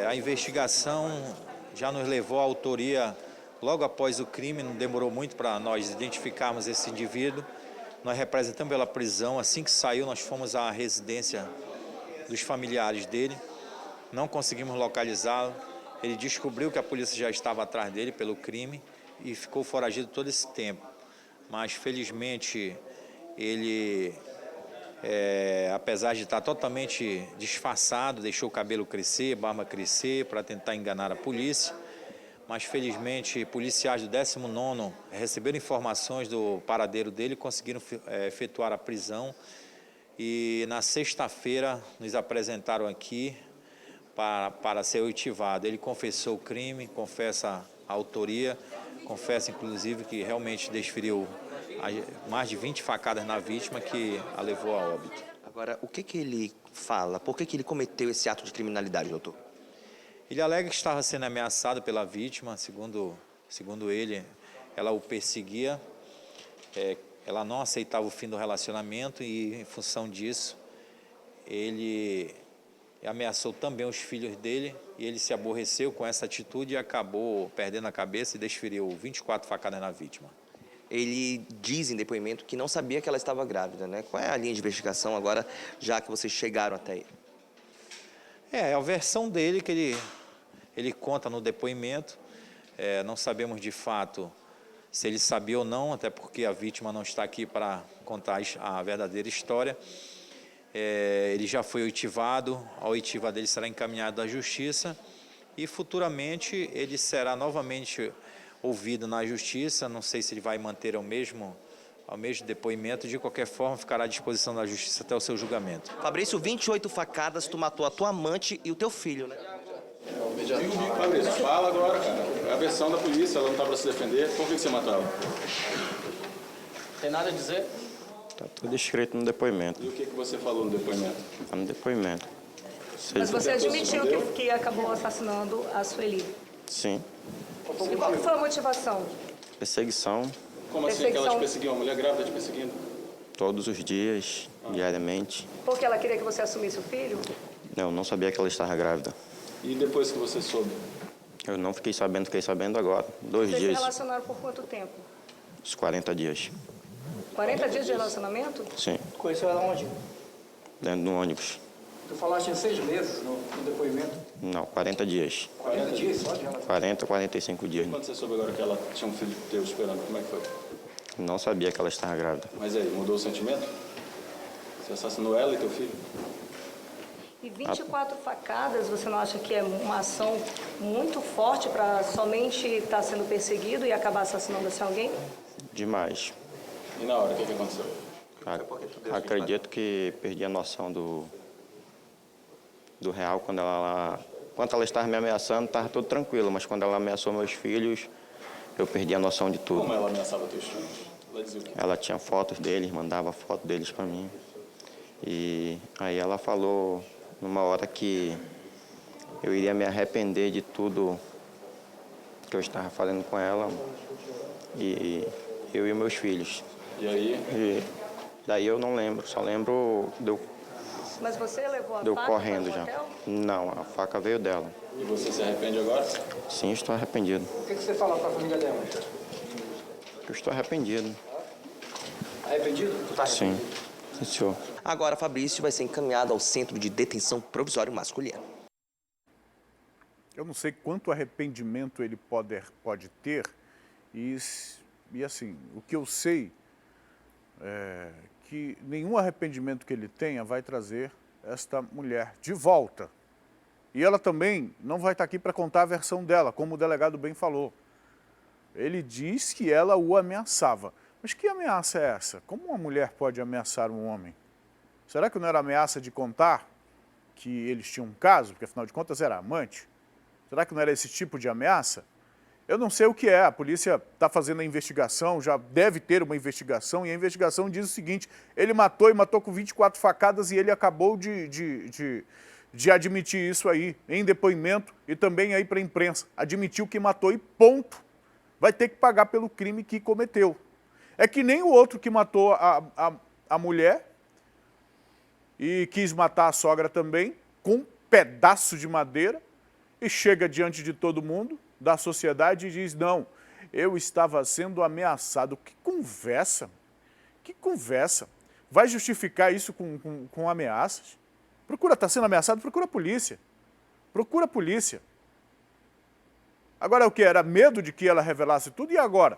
A investigação já nos levou à autoria logo após o crime, não demorou muito para nós identificarmos esse indivíduo. Nós representamos pela prisão, assim que saiu nós fomos à residência dos familiares dele, não conseguimos localizá-lo, ele descobriu que a polícia já estava atrás dele pelo crime e ficou foragido todo esse tempo. Mas felizmente ele, apesar de estar totalmente disfarçado, deixou o cabelo crescer, barba crescer para tentar enganar a polícia. Mas felizmente policiais do 19º receberam informações do paradeiro dele, conseguiram efetuar a prisão e na sexta-feira nos apresentaram aqui para ser oitivado. Ele confessou o crime, confessa a autoria, confessa inclusive que realmente desferiu mais de 20 facadas na vítima que a levou a óbito. Agora, o que ele fala? Por que ele cometeu esse ato de criminalidade, doutor? Ele alega que estava sendo ameaçado pela vítima, segundo ele, ela o perseguia, ela não aceitava o fim do relacionamento e, em função disso, ele ameaçou também os filhos dele e ele se aborreceu com essa atitude e acabou perdendo a cabeça e desferiu 24 facadas na vítima. Ele diz em depoimento que não sabia que ela estava grávida, né? Qual é a linha de investigação agora, já que vocês chegaram até ele? É a versão dele que ele conta no depoimento. Não sabemos de fato se ele sabia ou não, até porque a vítima não está aqui para contar a verdadeira história. Ele já foi oitivado, a oitiva dele será encaminhada à justiça e futuramente ele será novamente ouvido na justiça. Não sei se ele vai manter ao mesmo depoimento, de qualquer forma ficará à disposição da justiça até o seu julgamento. Fabrício, 28 facadas, tu matou a tua amante e o teu filho, né? Fabrício, fala agora, cara. É a versão da polícia, ela não estava para se defender. Por que você matou ela? Tem nada a dizer? Está tudo escrito no depoimento. E o que você falou no depoimento? Está no depoimento. Mas você admitiu que acabou assassinando a Sueli? Sim. E qual que foi a motivação? Perseguição. Como assim que ela te perseguiu? Uma mulher grávida te perseguindo? Todos os dias, diariamente. Porque ela queria que você assumisse o filho? Não sabia que ela estava grávida. E depois que você soube? Eu não fiquei sabendo agora. 2 dias. Vocês se relacionaram por quanto tempo? Uns 40 dias. 40 dias de relacionamento? Sim. Conheceu ela onde? Dentro do ônibus. Tu falaste em 6 meses no depoimento? Não, 40 dias. 40 dias só de relação? 40, 45 dias. E quando você soube agora que ela tinha um filho teu esperando, como é que foi? Não sabia que ela estava grávida. Mas aí, mudou o sentimento? Você assassinou ela e teu filho? E 24 facadas, você não acha que é uma ação muito forte para somente estar sendo perseguido e acabar assassinando assim alguém? Demais. E na hora, o que aconteceu? Acredito que perdi a noção do real quando ela estava me ameaçando, estava tudo tranquilo, mas quando ela ameaçou meus filhos, eu perdi a noção de tudo. Como ela ameaçava teus filhos? Ela dizia o quê? Ela tinha fotos deles, mandava foto deles para mim. E aí ela falou numa hora que eu iria me arrepender de tudo que eu estava fazendo com ela, e eu e meus filhos. E aí? E daí eu não lembro, só lembro Mas você levou a de eu faca correndo para o já. hotel? Não, a faca veio dela. E você se arrepende agora? Sim, estou arrependido. O que você fala para a família dela? Eu estou arrependido. Arrependido? Tu tá arrependido? Sim. Sim, senhor. Agora, Fabrício vai ser encaminhado ao Centro de Detenção Provisório Masculino. Eu não sei quanto arrependimento ele pode ter e assim, o que eu sei é que nenhum arrependimento que ele tenha vai trazer esta mulher de volta. E ela também não vai estar aqui para contar a versão dela, como o delegado bem falou. Ele diz que ela o ameaçava. Mas que ameaça é essa? Como uma mulher pode ameaçar um homem? Será que não era ameaça de contar que eles tinham um caso, porque afinal de contas era amante? Será que não era esse tipo de ameaça? Eu não sei o que é, a polícia está fazendo a investigação, já deve ter uma investigação, e a investigação diz o seguinte: ele matou e matou com 24 facadas e ele acabou de admitir isso aí, em depoimento e também aí para a imprensa. Admitiu que matou e ponto. Vai ter que pagar pelo crime que cometeu. É que nem o outro que matou a mulher e quis matar a sogra também, com um pedaço de madeira, e chega diante de todo mundo, da sociedade, e diz: não, eu estava sendo ameaçado. Que conversa? Que conversa? Vai justificar isso com ameaças? Procura estar sendo ameaçado, procura a polícia. Procura a polícia. Agora o que? Era medo de que ela revelasse tudo, e agora?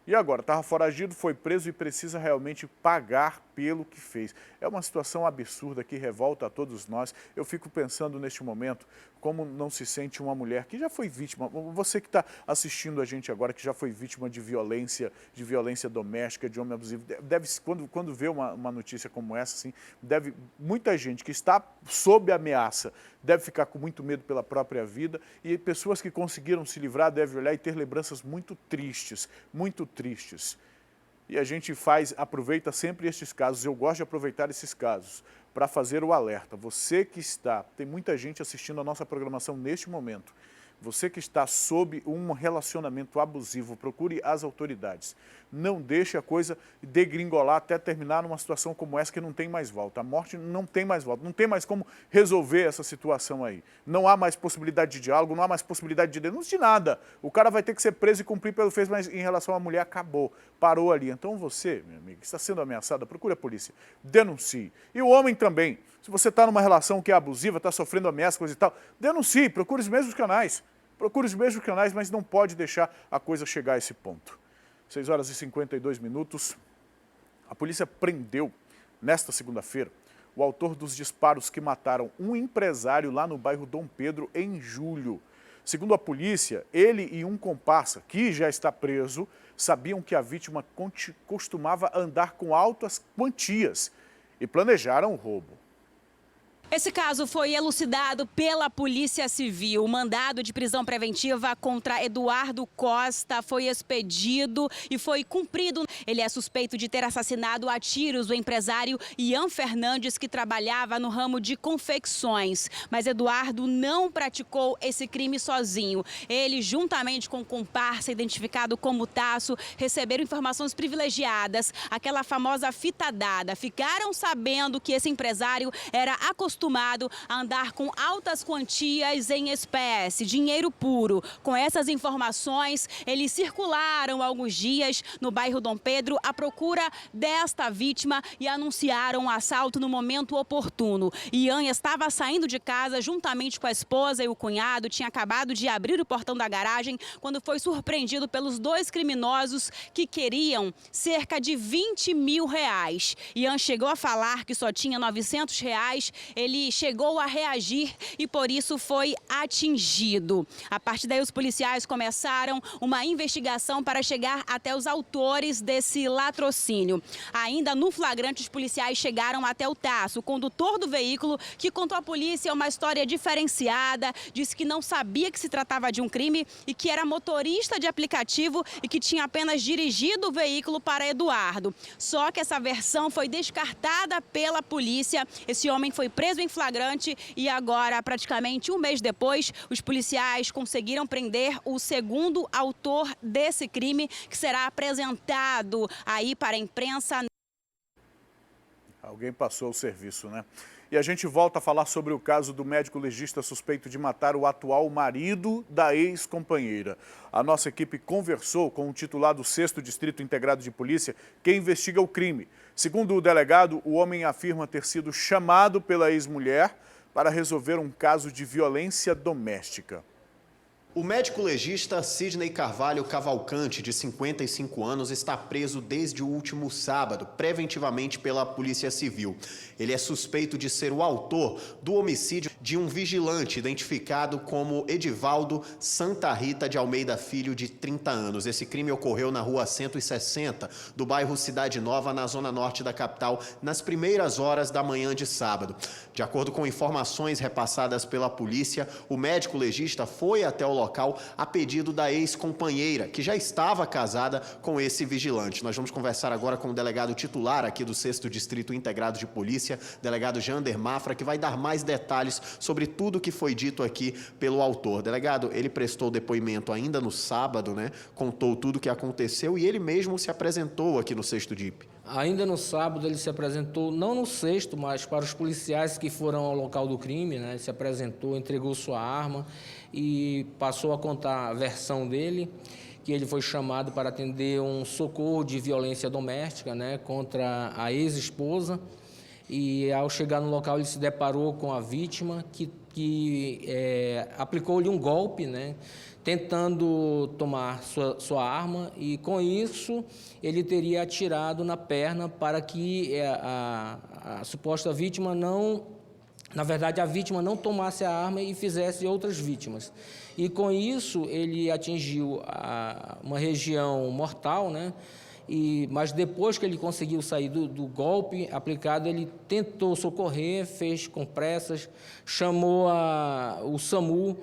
E agora? Estava foragido, foi preso e precisa realmente pagar pelo que fez. É uma situação absurda que revolta a todos nós. Eu fico pensando neste momento como não se sente uma mulher que já foi vítima. Você que está assistindo a gente agora, que já foi vítima de violência doméstica, de homem abusivo, quando vê uma notícia como essa, assim, muita gente que está sob ameaça deve ficar com muito medo pela própria vida, e pessoas que conseguiram se livrar devem olhar e ter lembranças muito tristes, muito tristes. E a gente aproveita sempre estes casos, eu gosto de aproveitar esses casos para fazer o alerta. Você que tem muita gente assistindo a nossa programação neste momento, você que está sob um relacionamento abusivo, procure as autoridades. Não deixe a coisa degringolar até terminar numa situação como essa que não tem mais volta. A morte não tem mais volta, não tem mais como resolver essa situação aí. Não há mais possibilidade de diálogo, não há mais possibilidade de denúncia, de nada. O cara vai ter que ser preso e cumprir pelo que fez, mas em relação à mulher acabou, parou ali. Então você, meu amigo, que está sendo ameaçada, procure a polícia, denuncie. E o homem também. Se você está numa relação que é abusiva, está sofrendo ameaça, coisa e tal, denuncie, procure os mesmos canais. Procure os mesmos canais, mas não pode deixar a coisa chegar a esse ponto. 6 horas e 52 minutos. A polícia prendeu, nesta segunda-feira, o autor dos disparos que mataram um empresário lá no bairro Dom Pedro, em julho. Segundo a polícia, ele e um comparsa, que já está preso, sabiam que a vítima costumava andar com altas quantias e planejaram o roubo. Esse caso foi elucidado pela Polícia Civil. O mandado de prisão preventiva contra Eduardo Costa foi expedido e foi cumprido. Ele é suspeito de ter assassinado a tiros o empresário Ian Fernandes, que trabalhava no ramo de confecções. Mas Eduardo não praticou esse crime sozinho. Ele, juntamente com o comparsa identificado como Tasso, receberam informações privilegiadas, aquela famosa fita dada. Ficaram sabendo que esse empresário era acostumado acostumado a andar com altas quantias em espécie, dinheiro puro. Com essas informações, eles circularam há alguns dias no bairro Dom Pedro à procura desta vítima e anunciaram um assalto no momento oportuno. Ian estava saindo de casa juntamente com a esposa e o cunhado, tinha acabado de abrir o portão da garagem quando foi surpreendido pelos dois criminosos que queriam cerca de 20 mil reais. Ian chegou a falar que só tinha 900 reais, ele chegou a reagir e por isso foi atingido. A partir daí os policiais começaram uma investigação para chegar até os autores desse latrocínio. Ainda no flagrante, os policiais chegaram até o Tasso, o condutor do veículo, que contou à polícia uma história diferenciada, disse que não sabia que se tratava de um crime e que era motorista de aplicativo e que tinha apenas dirigido o veículo para Eduardo. Só que essa versão foi descartada pela polícia. Esse homem foi preso em flagrante e agora, praticamente um mês depois, os policiais conseguiram prender o segundo autor desse crime, que será apresentado aí para a imprensa. Alguém passou o serviço, né? E a gente volta a falar sobre o caso do médico legista suspeito de matar o atual marido da ex-companheira. A nossa equipe conversou com o titular do 6º Distrito Integrado de Polícia, que investiga o crime. Segundo o delegado, o homem afirma ter sido chamado pela ex-mulher para resolver um caso de violência doméstica. O médico legista Sidney Carvalho Cavalcante, de 55 anos, está preso desde o último sábado, preventivamente pela Polícia Civil. Ele é suspeito de ser o autor do homicídio de um vigilante identificado como Edivaldo Santa Rita de Almeida Filho, de 30 anos. Esse crime ocorreu na rua 160, do bairro Cidade Nova, na zona norte da capital, nas primeiras horas da manhã de sábado. De acordo com informações repassadas pela polícia, o médico legista foi até o local a pedido da ex-companheira, que já estava casada com esse vigilante. Nós vamos conversar agora com o delegado titular aqui do 6º Distrito Integrado de Polícia, delegado Jander Mafra, que vai dar mais detalhes sobre tudo que foi dito aqui pelo autor. Delegado, ele prestou depoimento ainda no sábado, né? Contou tudo o que aconteceu e ele mesmo se apresentou aqui no 6º DIP. Ainda no sábado ele se apresentou, não no 6º, mas para os policiais que foram ao local do crime, né? Se apresentou, entregou sua arma e passou a contar a versão dele, que ele foi chamado para atender um socorro de violência doméstica, né? Contra a ex-esposa. E ao chegar no local ele se deparou com a vítima que aplicou-lhe um golpe, né? Tentando tomar sua arma, e com isso ele teria atirado na perna para que a suposta vítima não, na verdade a vítima não tomasse a arma e fizesse outras vítimas. E com isso ele atingiu uma região mortal, né? Mas depois que ele conseguiu sair do golpe aplicado, ele tentou socorrer, fez com pressas, chamou o SAMU.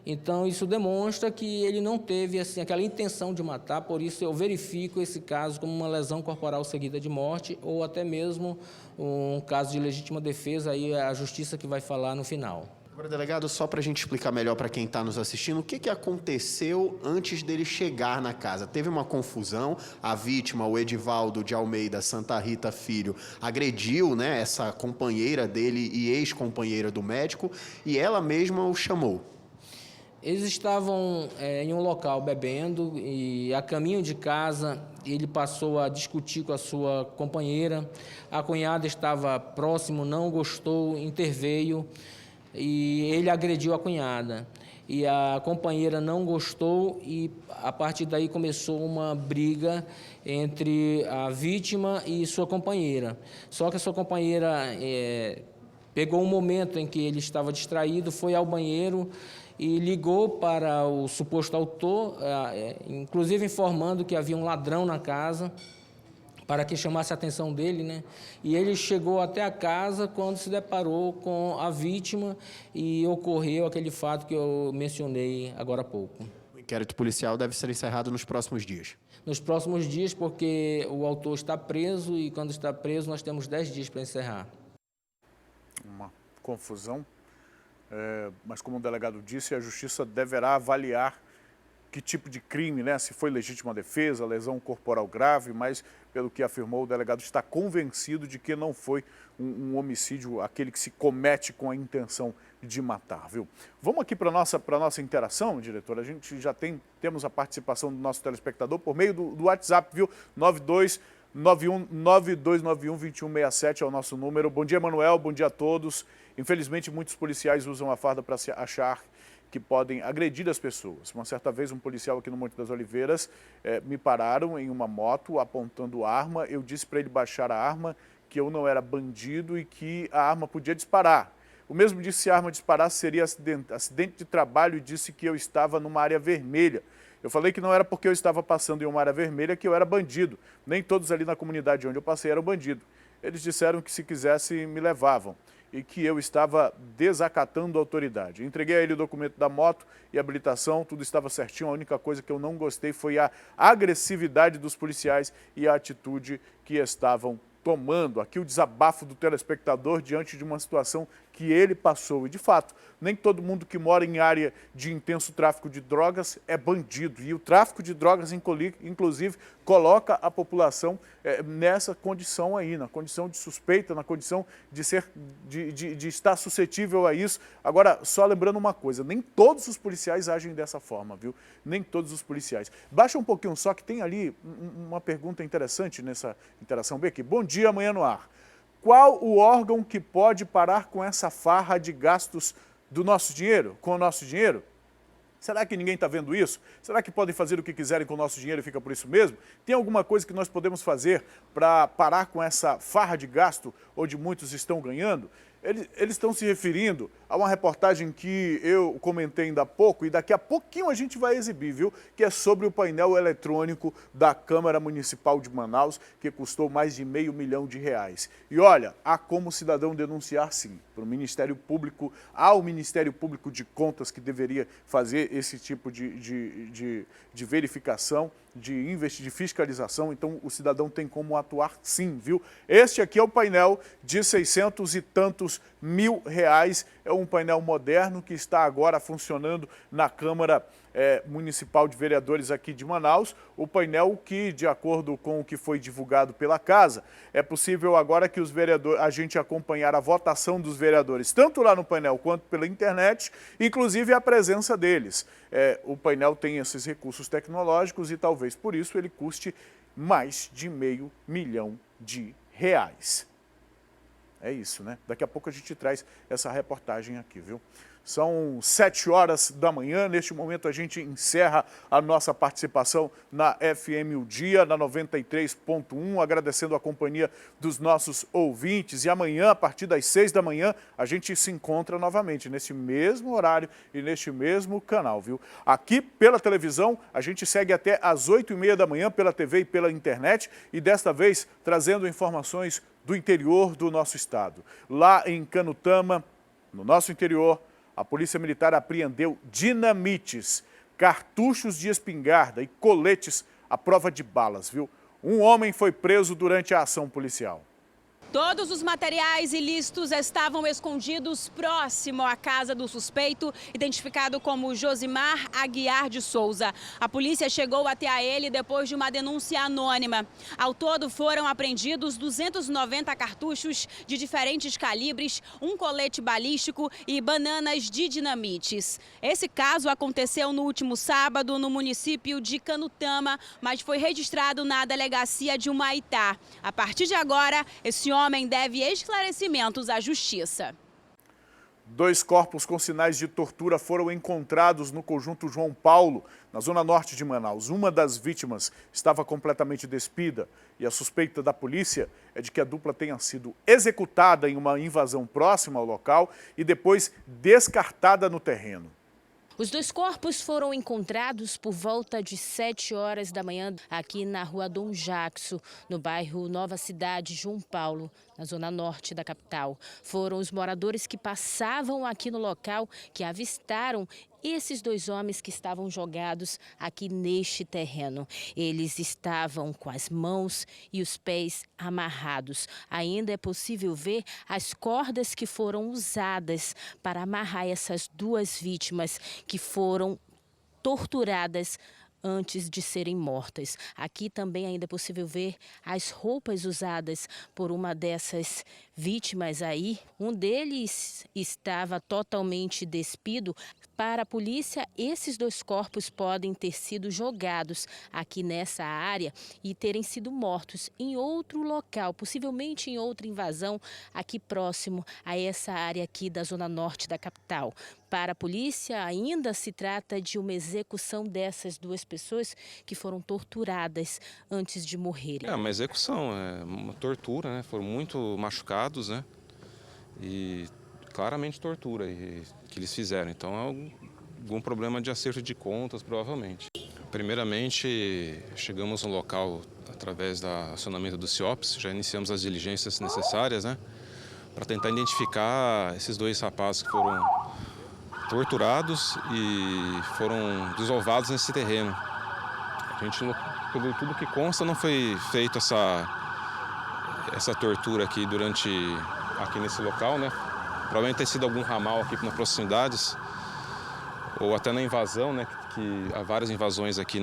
Então, isso demonstra que ele não teve assim, aquela intenção de matar, por isso eu verifico esse caso como uma lesão corporal seguida de morte ou até mesmo um caso de legítima defesa, aí é a justiça que vai falar no final. Agora, delegado, só para a gente explicar melhor para quem está nos assistindo, o que aconteceu antes dele chegar na casa? Teve uma confusão, a vítima, o Edivaldo de Almeida Santa Rita Filho, agrediu, né, essa companheira dele e ex-companheira do médico, e ela mesma o chamou. Eles estavam em um local bebendo e, a caminho de casa, ele passou a discutir com a sua companheira. A cunhada estava próximo, não gostou, interveio e ele agrediu a cunhada. E a companheira não gostou e, a partir daí, começou uma briga entre a vítima e sua companheira. Só que a sua companheira pegou um momento em que ele estava distraído, foi ao banheiro e ligou para o suposto autor, inclusive informando que havia um ladrão na casa, para que chamasse a atenção dele, né? E ele chegou até a casa quando se deparou com a vítima e ocorreu aquele fato que eu mencionei agora há pouco. O inquérito policial deve ser encerrado nos próximos dias. Nos próximos dias, porque o autor está preso e, quando está preso, nós temos 10 dias para encerrar. Uma confusão. Mas como o delegado disse, a justiça deverá avaliar que tipo de crime, né? Se foi legítima defesa, lesão corporal grave, mas pelo que afirmou o delegado está convencido de que não foi um homicídio, aquele que se comete com a intenção de matar, viu? Vamos aqui para a nossa interação, diretor. A gente já temos a participação do nosso telespectador por meio do WhatsApp, viu? 9291-2167 é o nosso número. Bom dia, Manuel. Bom dia a todos. Infelizmente, muitos policiais usam a farda para se achar que podem agredir as pessoas. Uma certa vez, um policial aqui no Monte das Oliveiras me pararam em uma moto apontando arma. Eu disse para ele baixar a arma, que eu não era bandido e que a arma podia disparar. O mesmo disse que se a arma disparasse seria acidente de trabalho e disse que eu estava numa área vermelha. Eu falei que não era porque eu estava passando em uma área vermelha que eu era bandido. Nem todos ali na comunidade onde eu passei eram bandido. Eles disseram que se quisessem me levavam e que eu estava desacatando a autoridade. Entreguei a ele o documento da moto e habilitação, tudo estava certinho. A única coisa que eu não gostei foi a agressividade dos policiais e a atitude que estavam tomando. Aqui o desabafo do telespectador diante de uma situação que ele passou. E, de fato, nem todo mundo que mora em área de intenso tráfico de drogas é bandido. E o tráfico de drogas, inclusive, coloca a população nessa condição aí, na condição de suspeita, na condição de estar suscetível a isso. Agora, só lembrando uma coisa, nem todos os policiais agem dessa forma, viu? Nem todos os policiais. Baixa um pouquinho só, que tem ali uma pergunta interessante nessa interação B aqui. Bom dia, Amanhã no Ar. Qual o órgão que pode parar com essa farra de gastos do nosso dinheiro, com o nosso dinheiro? Será que ninguém está vendo isso? Será que podem fazer o que quiserem com o nosso dinheiro e fica por isso mesmo? Tem alguma coisa que nós podemos fazer para parar com essa farra de gasto onde muitos estão ganhando? Eles estão se referindo a uma reportagem que eu comentei ainda há pouco e daqui a pouquinho a gente vai exibir, viu? Que é sobre o painel eletrônico da Câmara Municipal de Manaus, que custou mais de R$500 mil. E olha, há como cidadão denunciar sim, para o Ministério Público, ao Ministério Público de Contas que deveria fazer esse tipo de verificação, de fiscalização, então o cidadão tem como atuar sim, viu? Este aqui é o painel de 600 e tantos mil reais, é um painel moderno que está agora funcionando na Câmara Municipal de Vereadores aqui de Manaus. O painel que, de acordo com o que foi divulgado pela Casa, é possível agora que os vereadores, a gente acompanhar a votação dos vereadores, tanto lá no painel quanto pela internet, inclusive a presença deles. O painel tem esses recursos tecnológicos e talvez por isso ele custe mais de R$500 mil. É isso, né? Daqui a pouco a gente traz essa reportagem aqui, viu? São 7 horas da manhã, neste momento a gente encerra a nossa participação na FM O Dia, na 93.1, agradecendo a companhia dos nossos ouvintes. E amanhã, a partir das 6 da manhã, a gente se encontra novamente, nesse mesmo horário e neste mesmo canal, viu? Aqui pela televisão, a gente segue até às 8h30 da manhã, pela TV e pela internet, e desta vez trazendo informações do interior do nosso estado. Lá em Canutama, no nosso interior, a Polícia Militar apreendeu dinamites, cartuchos de espingarda e coletes à prova de balas, viu? Um homem foi preso durante a ação policial. Todos os materiais ilícitos estavam escondidos próximo à casa do suspeito, identificado como Josimar Aguiar de Souza. A polícia chegou até a ele depois de uma denúncia anônima. Ao todo foram apreendidos 290 cartuchos de diferentes calibres, um colete balístico e bananas de dinamites. Esse caso aconteceu no último sábado no município de Canutama, mas foi registrado na delegacia de Humaitá. A partir de agora, esse homem deve esclarecimentos à justiça. 2 corpos com sinais de tortura foram encontrados no conjunto João Paulo, na zona norte de Manaus. Uma das vítimas estava completamente despida e a suspeita da polícia é de que a dupla tenha sido executada em uma invasão próxima ao local e depois descartada no terreno. Os 2 corpos foram encontrados por volta de 7 horas da manhã aqui na rua Dom Jackson, no bairro Nova Cidade, João Paulo, na zona norte da capital. Foram os moradores que passavam aqui no local que avistaram esses 2 homens que estavam jogados aqui neste terreno. Eles estavam com as mãos e os pés amarrados. Ainda é possível ver as cordas que foram usadas para amarrar essas 2 vítimas que foram torturadas antes de serem mortas. Aqui também ainda é possível ver as roupas usadas por uma dessas vítimas aí. Um deles estava totalmente despido. Para a polícia, esses 2 corpos podem ter sido jogados aqui nessa área e terem sido mortos em outro local, possivelmente em outra invasão aqui próximo a essa área aqui da zona norte da capital. Para a polícia, ainda se trata de uma execução dessas 2 pessoas que foram torturadas antes de morrerem. É uma execução, é uma tortura, né? Foram muito machucados, né? E claramente tortura que eles fizeram. Então é algum problema de acerto de contas, provavelmente. Primeiramente, chegamos no local através do acionamento do CIOPS, já iniciamos as diligências necessárias, né? Para tentar identificar esses 2 rapazes que foram torturados e foram desovados nesse terreno. A gente, pelo tudo que consta, não foi feita essa tortura aqui aqui nesse local, né? Provavelmente ter sido algum ramal aqui nas proximidades ou até na invasão, né? Que há várias invasões aqui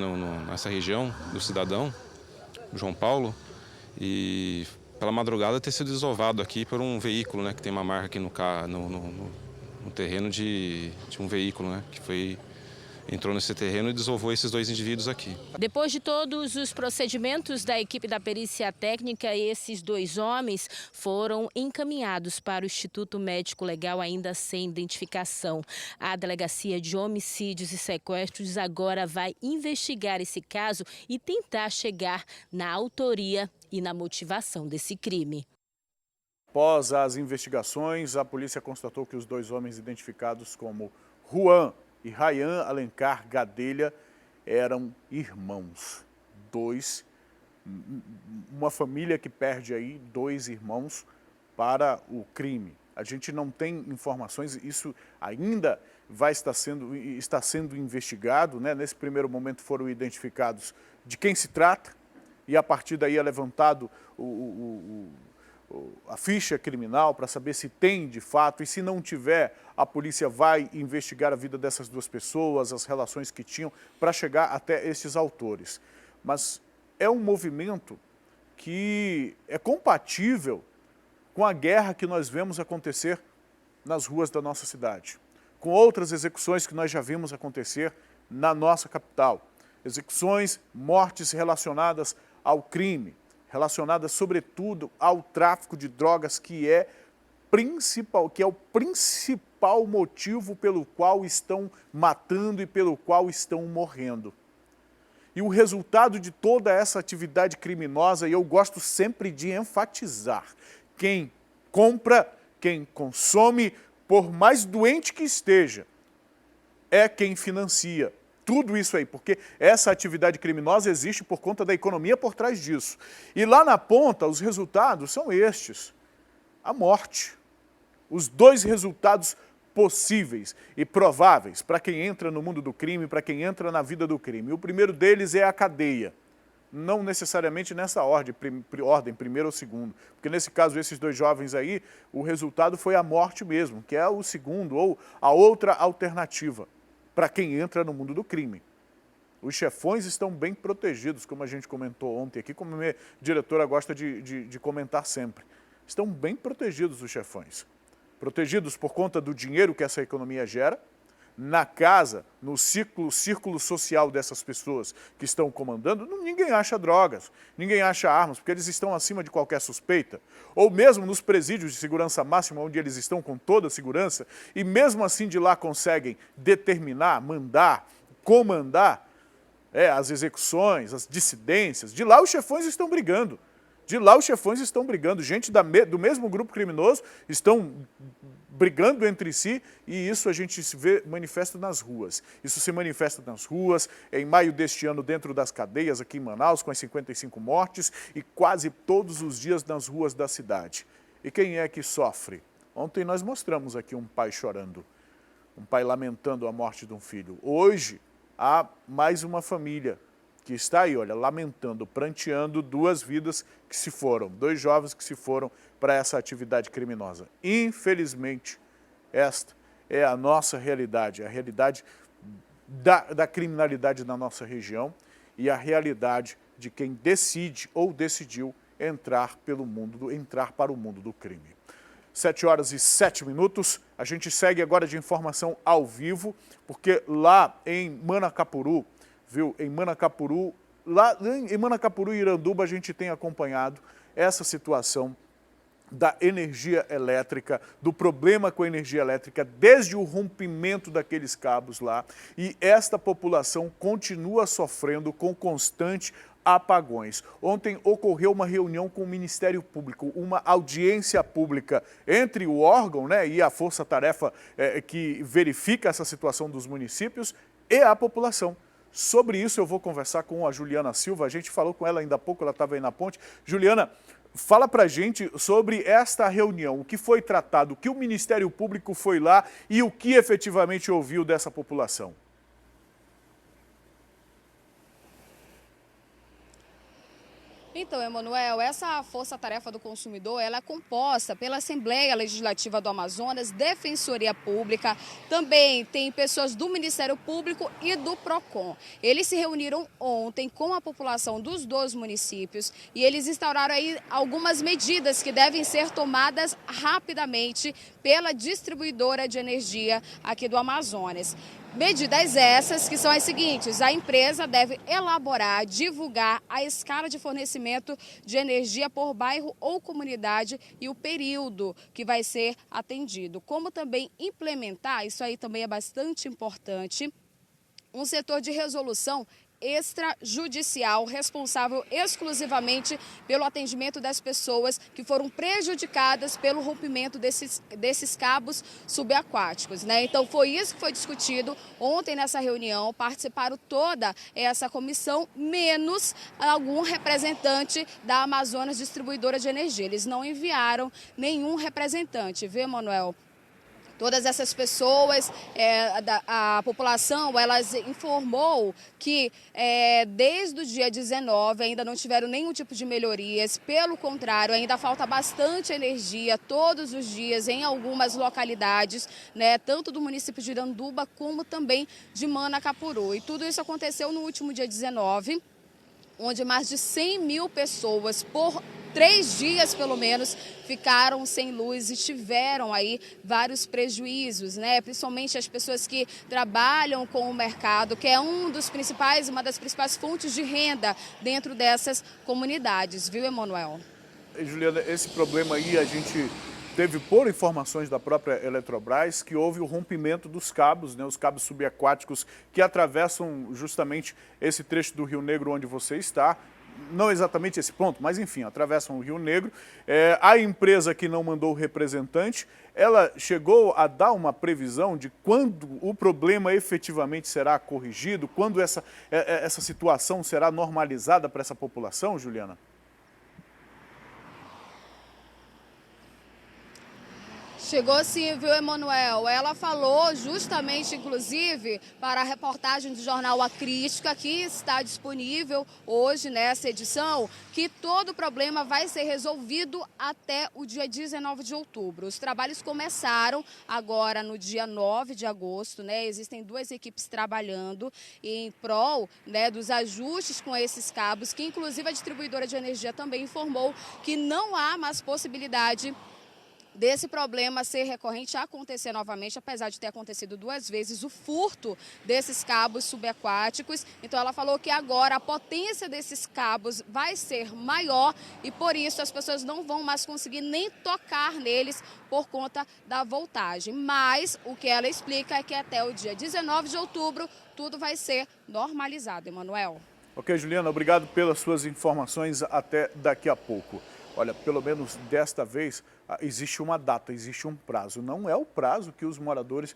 nessa região do cidadão, João Paulo, e pela madrugada ter sido desovado aqui por um veículo, né? Que tem uma marca aqui no terreno de um veículo, né? Que entrou nesse terreno e desovou esses 2 indivíduos aqui. Depois de todos os procedimentos da equipe da perícia técnica, esses 2 homens foram encaminhados para o Instituto Médico Legal ainda sem identificação. A Delegacia de Homicídios e Sequestros agora vai investigar esse caso e tentar chegar na autoria e na motivação desse crime. Após as investigações, a polícia constatou que os 2 homens identificados como Juan e Rayan Alencar Gadelha eram irmãos. Uma família que perde aí 2 irmãos para o crime. A gente não tem informações, isso ainda está sendo investigado, né? Nesse primeiro momento foram identificados de quem se trata e a partir daí é levantado a ficha criminal para saber se tem de fato e se não tiver, a polícia vai investigar a vida dessas 2 pessoas, as relações que tinham para chegar até esses autores. Mas é um movimento que é compatível com a guerra que nós vemos acontecer nas ruas da nossa cidade, com outras execuções que nós já vimos acontecer na nossa capital. Execuções, mortes relacionadas ao crime, relacionadas sobretudo ao tráfico de drogas, que é o principal motivo pelo qual estão matando e pelo qual estão morrendo. E o resultado de toda essa atividade criminosa, e eu gosto sempre de enfatizar, quem compra, quem consome, por mais doente que esteja, é quem financia. Tudo isso aí, porque essa atividade criminosa existe por conta da economia por trás disso. E lá na ponta, os resultados são estes. A morte. Os 2 resultados possíveis e prováveis para quem entra no mundo do crime, para quem entra na vida do crime. O primeiro deles é a cadeia. Não necessariamente nessa ordem, primeiro ou segundo. Porque nesse caso, esses 2 jovens aí, o resultado foi a morte mesmo, que é o segundo ou a outra alternativa para quem entra no mundo do crime. Os chefões estão bem protegidos, como a gente comentou ontem aqui, como a minha diretora gosta de comentar sempre. Estão bem protegidos os chefões. Protegidos por conta do dinheiro que essa economia gera, na casa, no círculo social dessas pessoas que estão comandando, ninguém acha drogas, ninguém acha armas, porque eles estão acima de qualquer suspeita. Ou mesmo nos presídios de segurança máxima, onde eles estão com toda a segurança, e mesmo assim de lá conseguem determinar, mandar, comandar as execuções, as dissidências. De lá os chefões estão brigando. De lá os chefões estão brigando. Gente do mesmo grupo criminoso estão brigando entre si, e isso a gente se vê manifesta nas ruas. Isso se manifesta nas ruas, em maio deste ano dentro das cadeias aqui em Manaus, com as 55 mortes, e quase todos os dias nas ruas da cidade. E quem é que sofre? Ontem nós mostramos aqui um pai chorando, um pai lamentando a morte de um filho. Hoje há mais uma família que está aí, olha, lamentando, pranteando 2 vidas que se foram, 2 jovens que se foram para essa atividade criminosa. Infelizmente, esta é a nossa realidade, a realidade da criminalidade na nossa região e a realidade de quem decide ou decidiu entrar para o mundo do crime. 7h07, a gente segue agora de informação ao vivo, porque lá em Manacapuru, viu, em Manacapuru e Iranduba, a gente tem acompanhado essa situação da energia elétrica, do problema com a energia elétrica, desde o rompimento daqueles cabos lá, e esta população continua sofrendo com constante apagões. Ontem ocorreu uma reunião com o Ministério Público, uma audiência pública entre o órgão, né, e a força-tarefa que verifica essa situação dos municípios e a população. Sobre isso eu vou conversar com a Juliana Silva, a gente falou com ela ainda há pouco, ela estava aí na ponte. Juliana, fala pra gente sobre esta reunião, o que foi tratado, o que o Ministério Público foi lá e o que efetivamente ouviu dessa população. Então, Emanuel, essa Força-Tarefa do Consumidor, ela é composta pela Assembleia Legislativa do Amazonas, Defensoria Pública, também tem pessoas do Ministério Público e do PROCON. Eles se reuniram ontem com a população dos 2 municípios e eles instauraram aí algumas medidas que devem ser tomadas rapidamente pela distribuidora de energia aqui do Amazonas. Medidas essas que são as seguintes: a empresa deve elaborar, divulgar a escala de fornecimento de energia por bairro ou comunidade e o período que vai ser atendido. Como também implementar, isso aí também é bastante importante, um setor de resolução extrajudicial responsável exclusivamente pelo atendimento das pessoas que foram prejudicadas pelo rompimento desses cabos subaquáticos, né? Então foi isso que foi discutido ontem nessa reunião, participaram toda essa comissão, menos algum representante da Amazonas Distribuidora de Energia. Eles não enviaram nenhum representante, viu, Emanuel? Todas essas pessoas, a população, elas informou que desde o dia 19 ainda não tiveram nenhum tipo de melhorias. Pelo contrário, ainda falta bastante energia todos os dias em algumas localidades, né, tanto do município de Iranduba como também de Manacapuru. E tudo isso aconteceu no último dia 19, onde mais de 100 mil pessoas por 3 dias, pelo menos, ficaram sem luz e tiveram aí vários prejuízos, né? Principalmente as pessoas que trabalham com o mercado, que é uma das principais fontes de renda dentro dessas comunidades, viu, Emanuel? Juliana, esse problema aí a gente teve por informações da própria Eletrobras que houve o rompimento dos cabos, né, os cabos subaquáticos que atravessam justamente esse trecho do Rio Negro onde você está. Não exatamente esse ponto, mas enfim, atravessam o Rio Negro. A empresa que não mandou o representante, ela chegou a dar uma previsão de quando o problema efetivamente será corrigido, quando essa situação será normalizada para essa população, Juliana? Chegou sim, viu, Emanuel? Ela falou justamente, inclusive, para a reportagem do jornal A Crítica, que está disponível hoje nessa edição, que todo o problema vai ser resolvido até o dia 19 de outubro. Os trabalhos começaram agora no dia 9 de agosto, né? Existem 2 equipes trabalhando em prol, né, dos ajustes com esses cabos, que inclusive a distribuidora de energia também informou que não há mais possibilidade desse problema ser recorrente, acontecer novamente, apesar de ter acontecido 2 vezes o furto desses cabos subaquáticos. Então ela falou que agora a potência desses cabos vai ser maior e por isso as pessoas não vão mais conseguir nem tocar neles por conta da voltagem. Mas o que ela explica é que até o dia 19 de outubro tudo vai ser normalizado, Emanuel. Ok, Juliana, obrigado pelas suas informações, até daqui a pouco. Olha, pelo menos desta vez existe uma data, existe um prazo. Não é o prazo que os moradores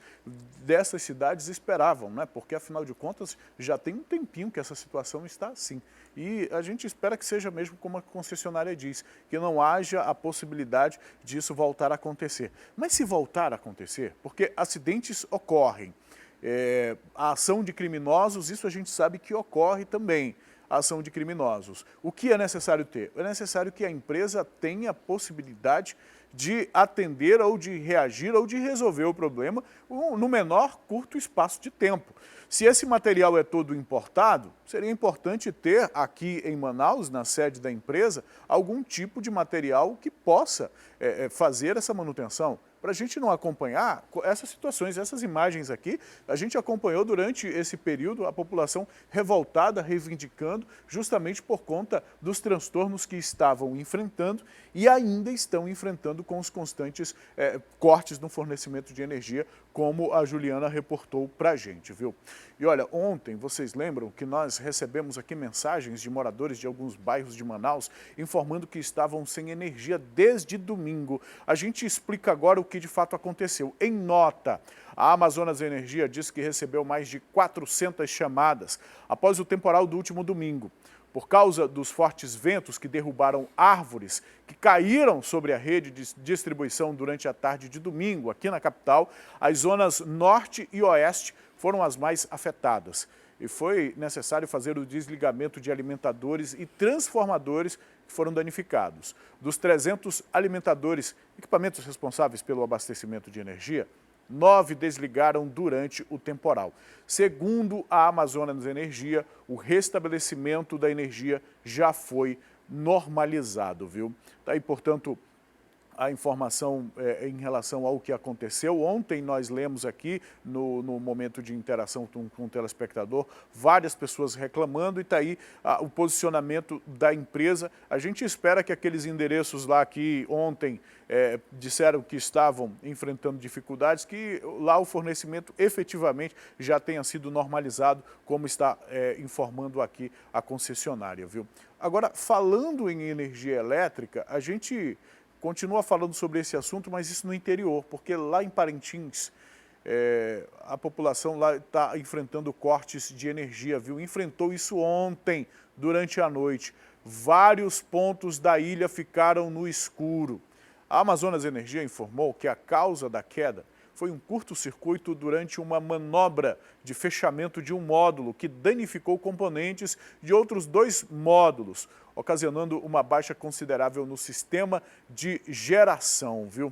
dessas cidades esperavam, né? Porque afinal de contas já tem um tempinho que essa situação está assim. E a gente espera que seja mesmo como a concessionária diz, que não haja a possibilidade disso voltar a acontecer. Mas se voltar a acontecer, porque acidentes ocorrem, a ação de criminosos, isso a gente sabe que ocorre também. A ação de criminosos. O que é necessário ter? É necessário que a empresa tenha a possibilidade de atender ou de reagir ou de resolver o problema no menor curto espaço de tempo. Se esse material é todo importado, seria importante ter aqui em Manaus, na sede da empresa, algum tipo de material que possa fazer essa manutenção. Para a gente não acompanhar essas situações, essas imagens aqui, a gente acompanhou durante esse período a população revoltada, reivindicando, justamente por conta dos transtornos que estavam enfrentando e ainda estão enfrentando com os constantes cortes no fornecimento de energia, como a Juliana reportou para a gente, viu? E olha, ontem, vocês lembram que nós recebemos aqui mensagens de moradores de alguns bairros de Manaus informando que estavam sem energia desde domingo. A gente explica agora o que de fato aconteceu. Em nota, a Amazonas Energia diz que recebeu mais de 400 chamadas após o temporal do último domingo. Por causa dos fortes ventos que derrubaram árvores que caíram sobre a rede de distribuição durante a tarde de domingo aqui na capital, as zonas norte e oeste foram as mais afetadas. E foi necessário fazer o desligamento de alimentadores e transformadores que foram danificados. Dos 300 alimentadores, equipamentos responsáveis pelo abastecimento de energia, 9 desligaram durante o temporal. Segundo a Amazonas Energia, o restabelecimento da energia já foi normalizado, viu? Daí, portanto, a informação em relação ao que aconteceu. Ontem nós lemos aqui, no momento de interação com o telespectador, várias pessoas reclamando e está aí o posicionamento da empresa. A gente espera que aqueles endereços lá que ontem disseram que estavam enfrentando dificuldades, que lá o fornecimento efetivamente já tenha sido normalizado, como está informando aqui a concessionária, viu? Agora, falando em energia elétrica, a gente continua falando sobre esse assunto, mas isso no interior, porque lá em Parintins, a população lá está enfrentando cortes de energia, viu? Enfrentou isso ontem, durante a noite. Vários pontos da ilha ficaram no escuro. A Amazonas Energia informou que a causa da queda foi um curto-circuito durante uma manobra de fechamento de um módulo que danificou componentes de outros 2 módulos, ocasionando uma baixa considerável no sistema de geração, viu?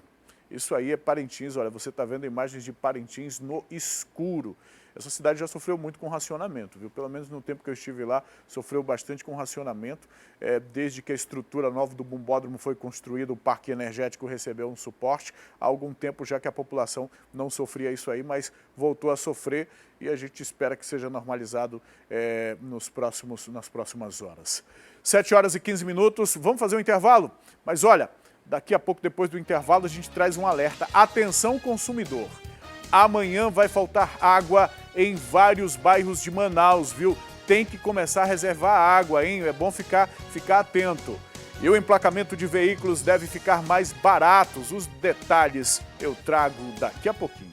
Isso aí é Parintins, olha, você está vendo imagens de Parintins no escuro. Essa cidade já sofreu muito com racionamento, viu? Pelo menos no tempo que eu estive lá, sofreu bastante com racionamento. Desde que a estrutura nova do bombódromo foi construída, o parque energético recebeu um suporte. Há algum tempo já que a população não sofria isso aí, mas voltou a sofrer e a gente espera que seja normalizado nas próximas horas. 7h15, vamos fazer um intervalo? Mas olha, daqui a pouco, depois do intervalo, a gente traz um alerta. Atenção, consumidor! Amanhã vai faltar água em vários bairros de Manaus, viu? Tem que começar a reservar água, hein? É bom ficar atento. E o emplacamento de veículos deve ficar mais barato. Os detalhes eu trago daqui a pouquinho.